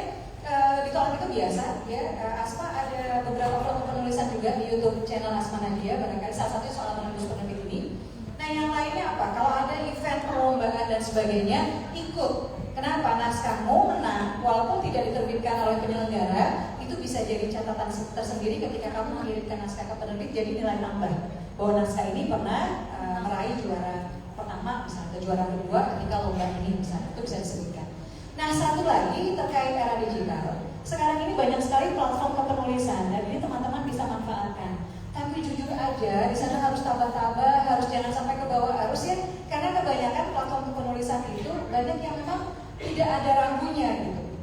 ditolak itu biasa ya. Asma ada beberapa foto penulisan juga di YouTube channel Asma Nadia, barangkali salah satunya soal menulis penerbit ini. Nah yang lainnya apa? Kalau ada event perlombaan dan sebagainya, ikut. Kenapa? Naskahmu menang walaupun tidak diterbitkan oleh penyelenggara, itu bisa jadi catatan tersendiri ketika kamu mengirimkan naskah ke penerbit, jadi nilai tambah bahwa naskah ini pernah meraih juara pertama misalnya, juara kedua ketika lomba ini misalnya, itu bisa disebutkan. Nah satu lagi terkait era digital, sekarang ini banyak sekali platform kepenulisan dan ini teman-teman bisa manfaatkan. Tapi jujur aja, di sana harus tabah-tabah, harus jangan sampai ke bawah arus ya, karena kebanyakan platform kepenulisan itu banyak yang memang tidak ada rambunya gitu.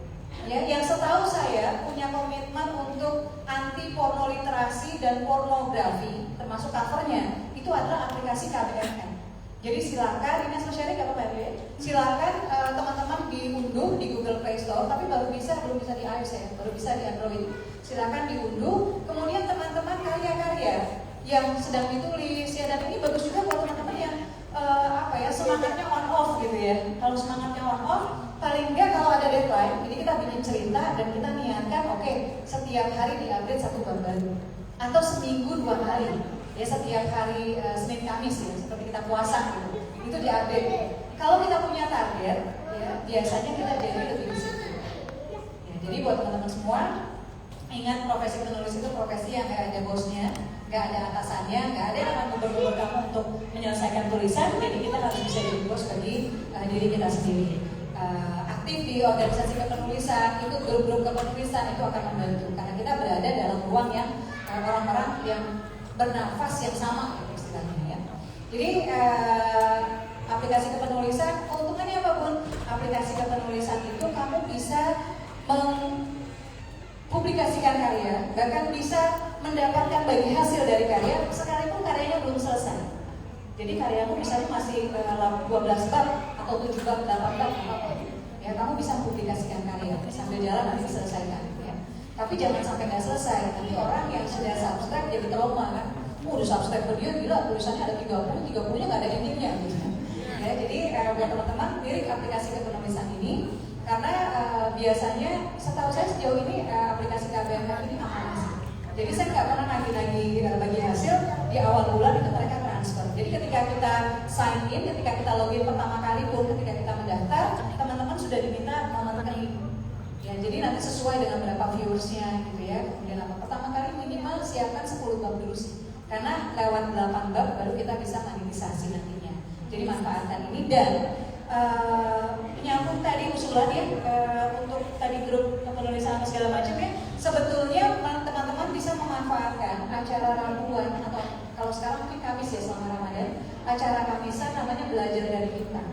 Ya, yang setahu saya punya komitmen untuk anti porno literasi dan pornografi, termasuk covernya, itu adalah aplikasi KBMN. Jadi silakan, ini Asma sharing apa Pak ya? Silakan teman-teman diunduh di Google Play Store, tapi belum bisa di iOS ya, baru bisa di Android. Silakan diunduh. Kemudian teman-teman karya-karya yang sedang ditulis ya, dan ini bagus juga buat teman-teman yang semangatnya on off gitu ya. Kalau semangatnya on off, paling enggak kalau ada deadline, jadi kita bikin cerita dan kita niatkan setiap hari di-update 1 bab baru, atau seminggu 2 hari. Ya setiap hari Senin Kamis ya, seperti kita puasa gitu, itu diupdate. Kalau kita punya target, ya biasanya kita jadi lebih disiplin. Ya, jadi buat teman-teman semua, ingat profesi penulis itu profesi yang nggak ada bosnya, nggak ada atasannya, nggak ada yang akan memberber kamu untuk menyelesaikan tulisan. Jadi kita harus bisa jadi bos bagi diri kita sendiri. Aktif di organisasi kepenulisan, ikut grup-grup kepenulisan itu akan membantu karena kita berada dalam ruang yang orang-orang yang bernafas yang sama gitu istilahnya ya. Jadi aplikasi kepenulisan keuntungannya apa Bun? Aplikasi kepenulisan itu kamu bisa mempublikasikan karya, bahkan bisa mendapatkan bagi hasil dari karya sekalipun karyanya belum selesai. Jadi karyamu misalnya masih 12 bab atau 7 bab, 8 bab apa ya, kamu bisa mempublikasikan karya sambil jalan nanti diselesaikan ya. Tapi jangan sampai nggak selesai, nanti orang yang sudah subscribe jadi trauma kan. Udah subscribe ke dia, gila tulisannya ada 30-nya nggak ada endingnya gitu. Ya, jadi buat teman-teman lirik aplikasi kepenulisan ini, karena biasanya setahu saya sejauh ini aplikasi KBMN ini aman sih. Jadi saya nggak pernah nagih-nagih bagi hasil di awal bulan itu mereka transfer. Jadi ketika kita sign in, ketika kita login pertama kali pun, ketika kita mendaftar, teman-teman sudah diminta nomor rekening. Ya, jadi nanti sesuai dengan berapa viewersnya gitu ya. Kemudian apa? Pertama kali minimal siapkan 10 bab dulu sih. Karena lewat 8 bab baru kita bisa monetisasi nantinya. Jadi manfaatkan ini dan menyambung tadi usulan ya untuk tadi grup penulisan segala macam ya. Sebetulnya teman-teman bisa memanfaatkan acara Rabuan atau kalau sekarang mungkin Kamis ya selama Ramadan, acara Kamisan namanya Belajar dari Bintang.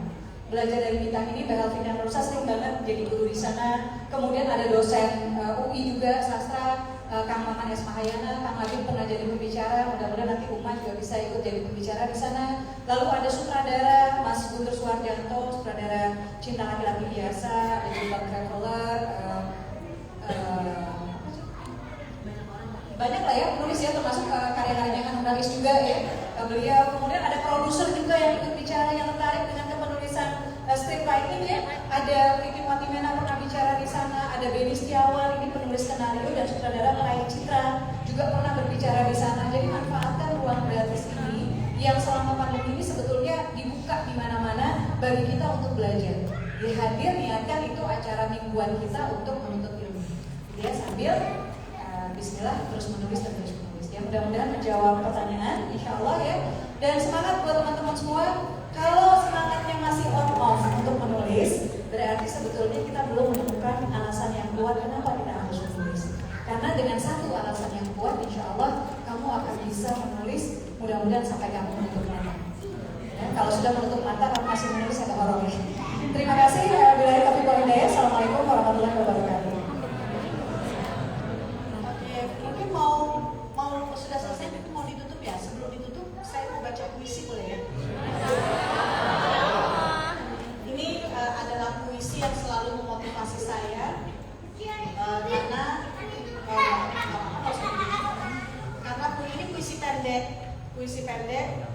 Belajar dari Bintang ini bakal Finan Rosa sering banget jadi guru di sana. Kemudian ada dosen UI juga sastra, Kang Maman S. Mahayana, Kang Labib pernah jadi pembicara. Mudah-mudahan nanti Uma juga bisa ikut jadi pembicara di sana. Lalu ada sutradara Mas Guntur Suwarjanto, sutradara Cinta Laki-Laki Biasa, ada juga Traveler, banyak lah ya penulis ya, termasuk karya-karyanya Kang Nulis juga ya beliau. Kemudian ada produser juga yang ikut bicara yang tertarik dengan kepenulisan script writing ya. Ada Vicky Watimena pernah bicara di sana, ada Benny Setiawan ini penulis skenario dan sutradara Melayu Citra juga pernah berbicara di sana. Jadi manfaatkan ruang gratis ini yang selama pandemi ini sebetulnya dibuka di mana-mana bagi kita untuk belajar. Di hadir niatkan itu acara mingguan kita untuk menuntut ilmu. Dia sambil Bismillah terus menulis dan terus menulis. Ya mudah-mudahan menjawab pertanyaan, insya Allah ya. Dan semangat buat teman-teman semua. Kalau semangatnya masih on off untuk menulis, berarti sebetulnya kita belum menemukan alasan yang kuat kenapa kita harus menulis. Karena dengan satu alasan yang kuat, insya Allah kamu akan bisa menulis. Mudah-mudahan sampai kamu menutup mata. Ya, kalau sudah menutup mata, kamu masih menulis ada horor. Terima kasih. Billahi taufiq wal hidayah. Assalamualaikum warahmatullahi wabarakatuh. Oke, mungkin mau sudah selesai, itu mau ditutup ya. Sebelum ditutup, saya mau baca puisi boleh ya? Ini adalah puisi yang selalu memotivasi saya karena ini puisi pendek,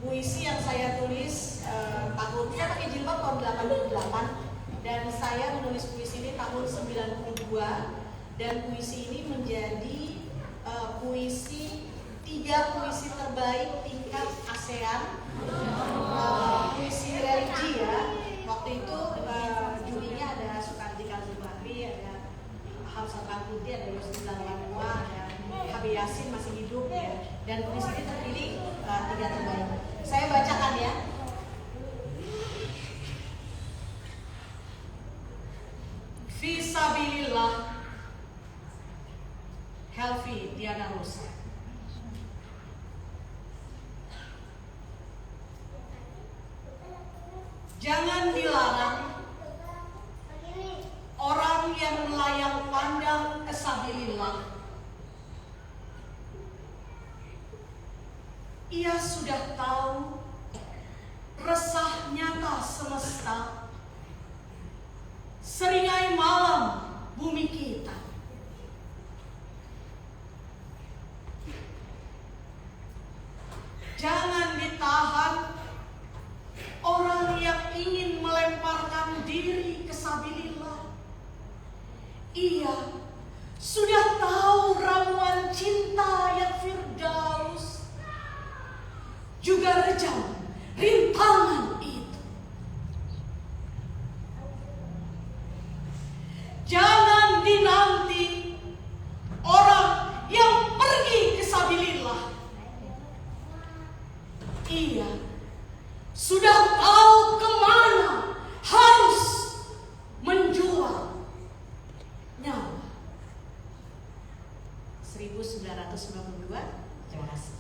puisi yang saya tulis saya pakai jilbab tahun 88 dan saya menulis puisi ini tahun 92 dan puisi ini menjadi tiga puisi terbaik tingkat ASEAN, puisi religi ya. Waktu itu jurinya ada Sukarti Kalzubari, ada Hamzah Kankuti, ada Yusuf Lanua, ada Habib Yasin masih hidup ya. Dan puisi ini terpilih 3 terbaik. Saya bacakan ya. Fisabilillah, Helvi Diana Rosa. Jangan dilarang orang yang melayang pandang kesabilillah. Ia sudah tahu resah nyata semesta, seringai malam bumi kita. Jangan ditahan orang yang ingin melemparkan diri ke sabilillah. Ia sudah tahu ramuan cinta yang firdaus, juga rejam rintangan itu. Jangan dinanti orang yang pergi ke sabilillah. Ia sudah tahu kemana harus menjual nyawa. 1992. Terima kasih.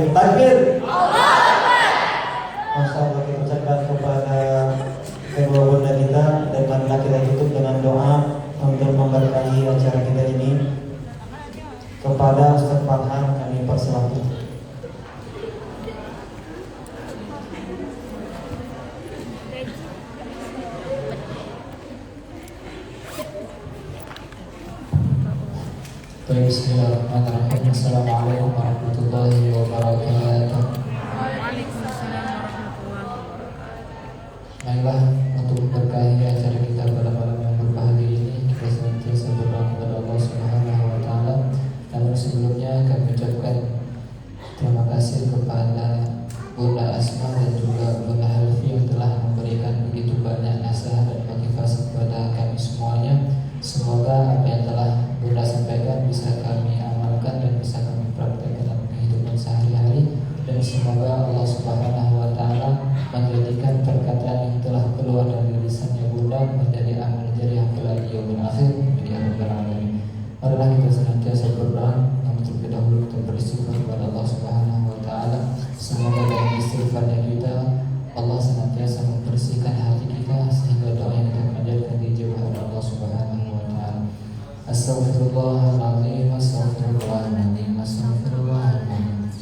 Takbir. Masya Allah, kita ucapkan kepada kedua bunda kita dan marilah kita tutup dengan doa untuk memberkahi acara kita ini. Kepada Ustaz Farhan kami persilahkan. Bismillahirrahmanirrahim. Assalamualaikum warahmatullahi wabarakatuh. Baiklah, untuk memberkahi acara kita pada malam yang berbahagia ini, kita senantiasa berdoa kepada Allah Subhanahu wa Ta'ala. Namun sebelumnya kami ucapkan terima kasih kepada Bunda Asma dan juga Bunda Helvi yang telah memberikan begitu banyak nasihat dan motivasi kepada kami semuanya. Semoga apa yang telah Bunda sampaikan bisa kami amalkan dan bisa kami praktekkan dalam kehidupan sehari-hari, dan semoga Allah Subhanahu wa Ta'ala menjadikan perkataan yang telah keluar dari lisannya Bunda menjadi amal jariah kelak di yaumil akhir di rabbal alamin. Marilah kita senantiasa berdoa yang terlebih dahulu kita beristighfar kepada Allah Subhanahu wa Ta'ala. Semoga dengan istighfarnya kita Allah senantiasa membersihkan hati kita sehingga doa yang kita panjatkan dijawab oleh Allah Subhanahu wa Ta'ala. Astaghfirullahaladzim, astaghfirullahaladzim, astaghfirullahaladzim.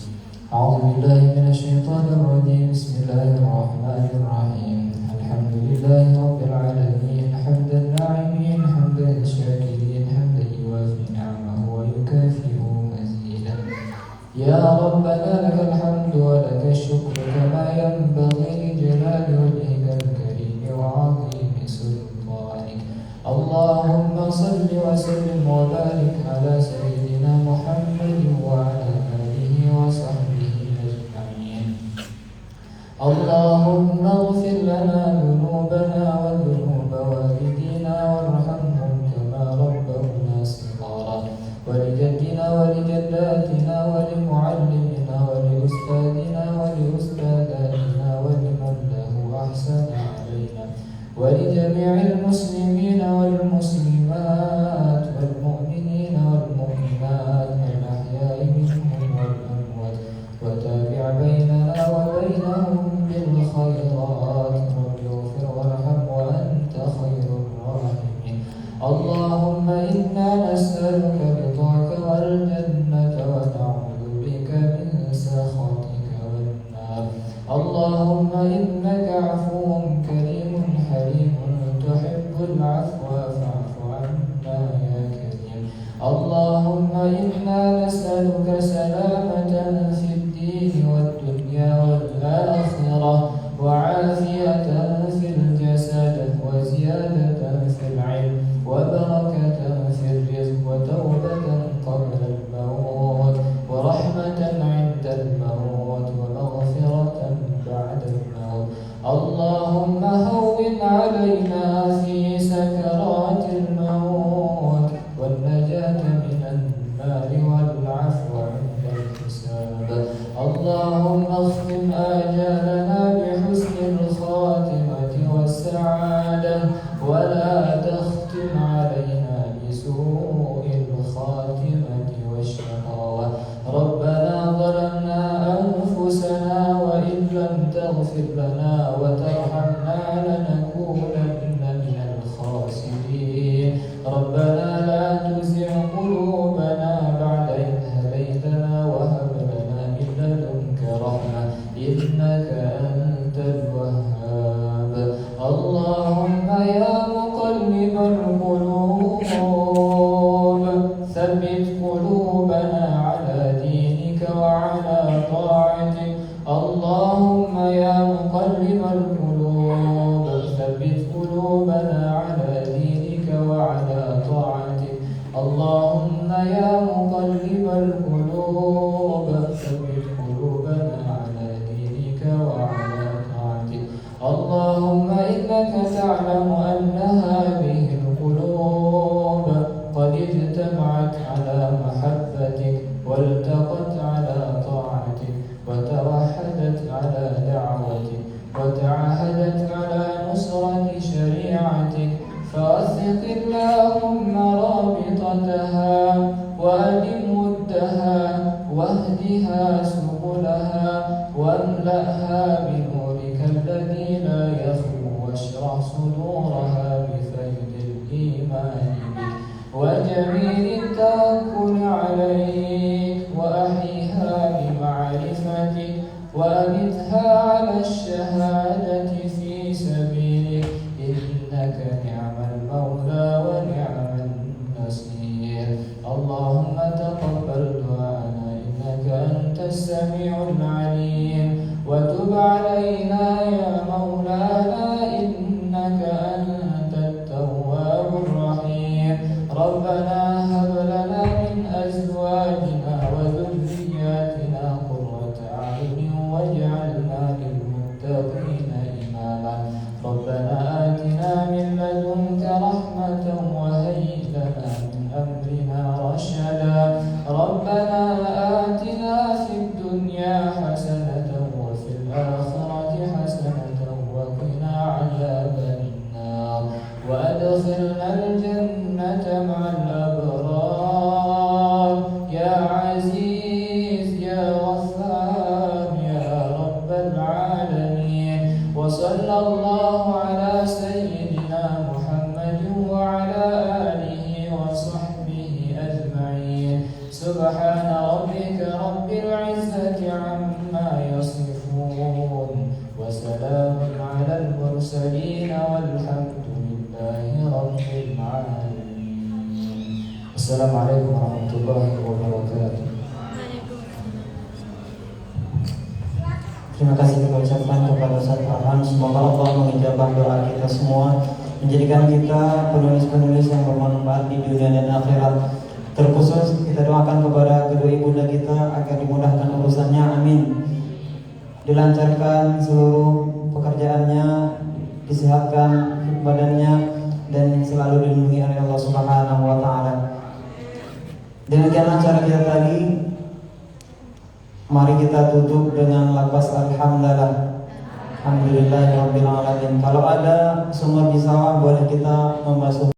A'udzubillahi minasyaitonir rajim. Bismillahirrahmanirrahim. Alhamdulillahi rabbil alamin, hamdan na'imin, hamdan syakirin, hamdan yuwafi ni'amahu wa yukafi'u mazidan. Ya Rabbana lakal hamdu wa lakal والشكر كما ينبغي لجلال وجهك الكريم وعظيم سلطانك. اللهم صل وسلم وبارك على سيدنا محمد وعلى آله وصحبه أجمعين. اللهم اغفر لنا ذنوبنا وذنوب والدينا وارحمهم كما ربونا صغارا، ولجدنا ولجداتنا ولمعلمنا ولأستاذنا ولأستاذاتنا ولمن له أحسن علينا، ولجميع المسلمين والمسلمات والمؤمنين والمؤمنات الأحياء منهم والأموات، وتابع بيننا وبينهم بالخيرات. رب اغفر وارحم وأنت خير الراحمين. اللهم إنا نسألك رضاك والجنة ونعوذ بك من سخطك والنار. اللهم إنك عفو كريم حليم تحب العفو فاعف عنا يا كريم. اللهم إنا نسألك سلامة في الدين والدنيا والآخرة، وعافية في الجسد، وزيادة في العلم، وبركة في الرزق، وتوبة قبل الموت، ورحمة عند الموت، ومغفرة بعد الموت. اللهم هون علينا في سكرات الموت والنجاة من النار والعفو عند الحساب. اللهم اختم آجالنا بحسن الخاتمة والسعادة، ولا تختم علينا بسوء الخاتمة والشقاوة. ربنا ظلمنا أنفسنا وإن لم تغفر لنا وترحمنا لنكونن من الخاسرين. ربنا لا تزغ قلوبنا بعد إذ هديتنا وهب لنا من لدنك رحمة إنك أنت الوهاب. اللهم يا مقلب القلوب ثبت قلوبنا على دينك وعلى طاعتك. اللهم يا مقلب القلوب ثبت قلوبنا على دينك وعلى طاعتك. اللهم يا مقلب القلوب ثبت قلوبنا على دينك وعلى طاعتك. اللهم إنك تعلم أن هذه القلوب قد اجتمعت على محبتك، والتقت على طاعتك، وتوحدت على دعوتك، وتعاهدت على نصرة شريعتك. فوثق اللهم رابطتها وأدم ودها واهدها سبلها واملأها بنورك الذي لا يخلو، واشرح صدورها بفيض الإيمان بك وجميل التوكل عليك، وأحيها بمعرفتك وأمتها على الشهادة في سبيلك. إنك نعم المولى ونعم النصير. اللهم تقبل دعانا إنك أنت السميع العليم، وتب علينا يا مولانا إنك أنت التواب الرحيم. ربنا هب لنا من أزواجنا وذرياتنا قرة أعين واجعلنا للمتقين إماما. ربنا آتنا من لدنك رحمة وهيئ لنا من أمرنا رشدا. ربنا آتنا في الدنيا حسنة وفي الآخرة حسنة وقنا عذاب النار، وأدخلنا الجنة مع الأبرار يا عزيز يا غفار يا رب العالمين. وصلى الله على سيدنا محمد وعلى آله وصحبه أجمعين. سبحان ربك رب العزة عما يصفون، وسلام على المرسلين والحمد لله رب العالمين. السلام عليكم ورحمة الله وبركاته. Terima kasih kita ucapkan kepada Ustaz Farhan. Semoga Allah mengijabah doa kita semua, menjadikan kita penulis-penulis yang bermanfaat di dunia dan akhirat. Terkhusus kita doakan kepada kedua ibunda kita agar dimudahkan urusannya, amin. Dilancarkan seluruh pekerjaannya, disehatkan badannya, dan selalu dilindungi oleh Allah Subhanahu wa Ta'ala. Demikianlah cara kita tadi. Mari kita tutup dengan lafaz alhamdulillah. Alhamdulillahirabbil alamin. Kalau ada sumur di sawah boleh kita membasuh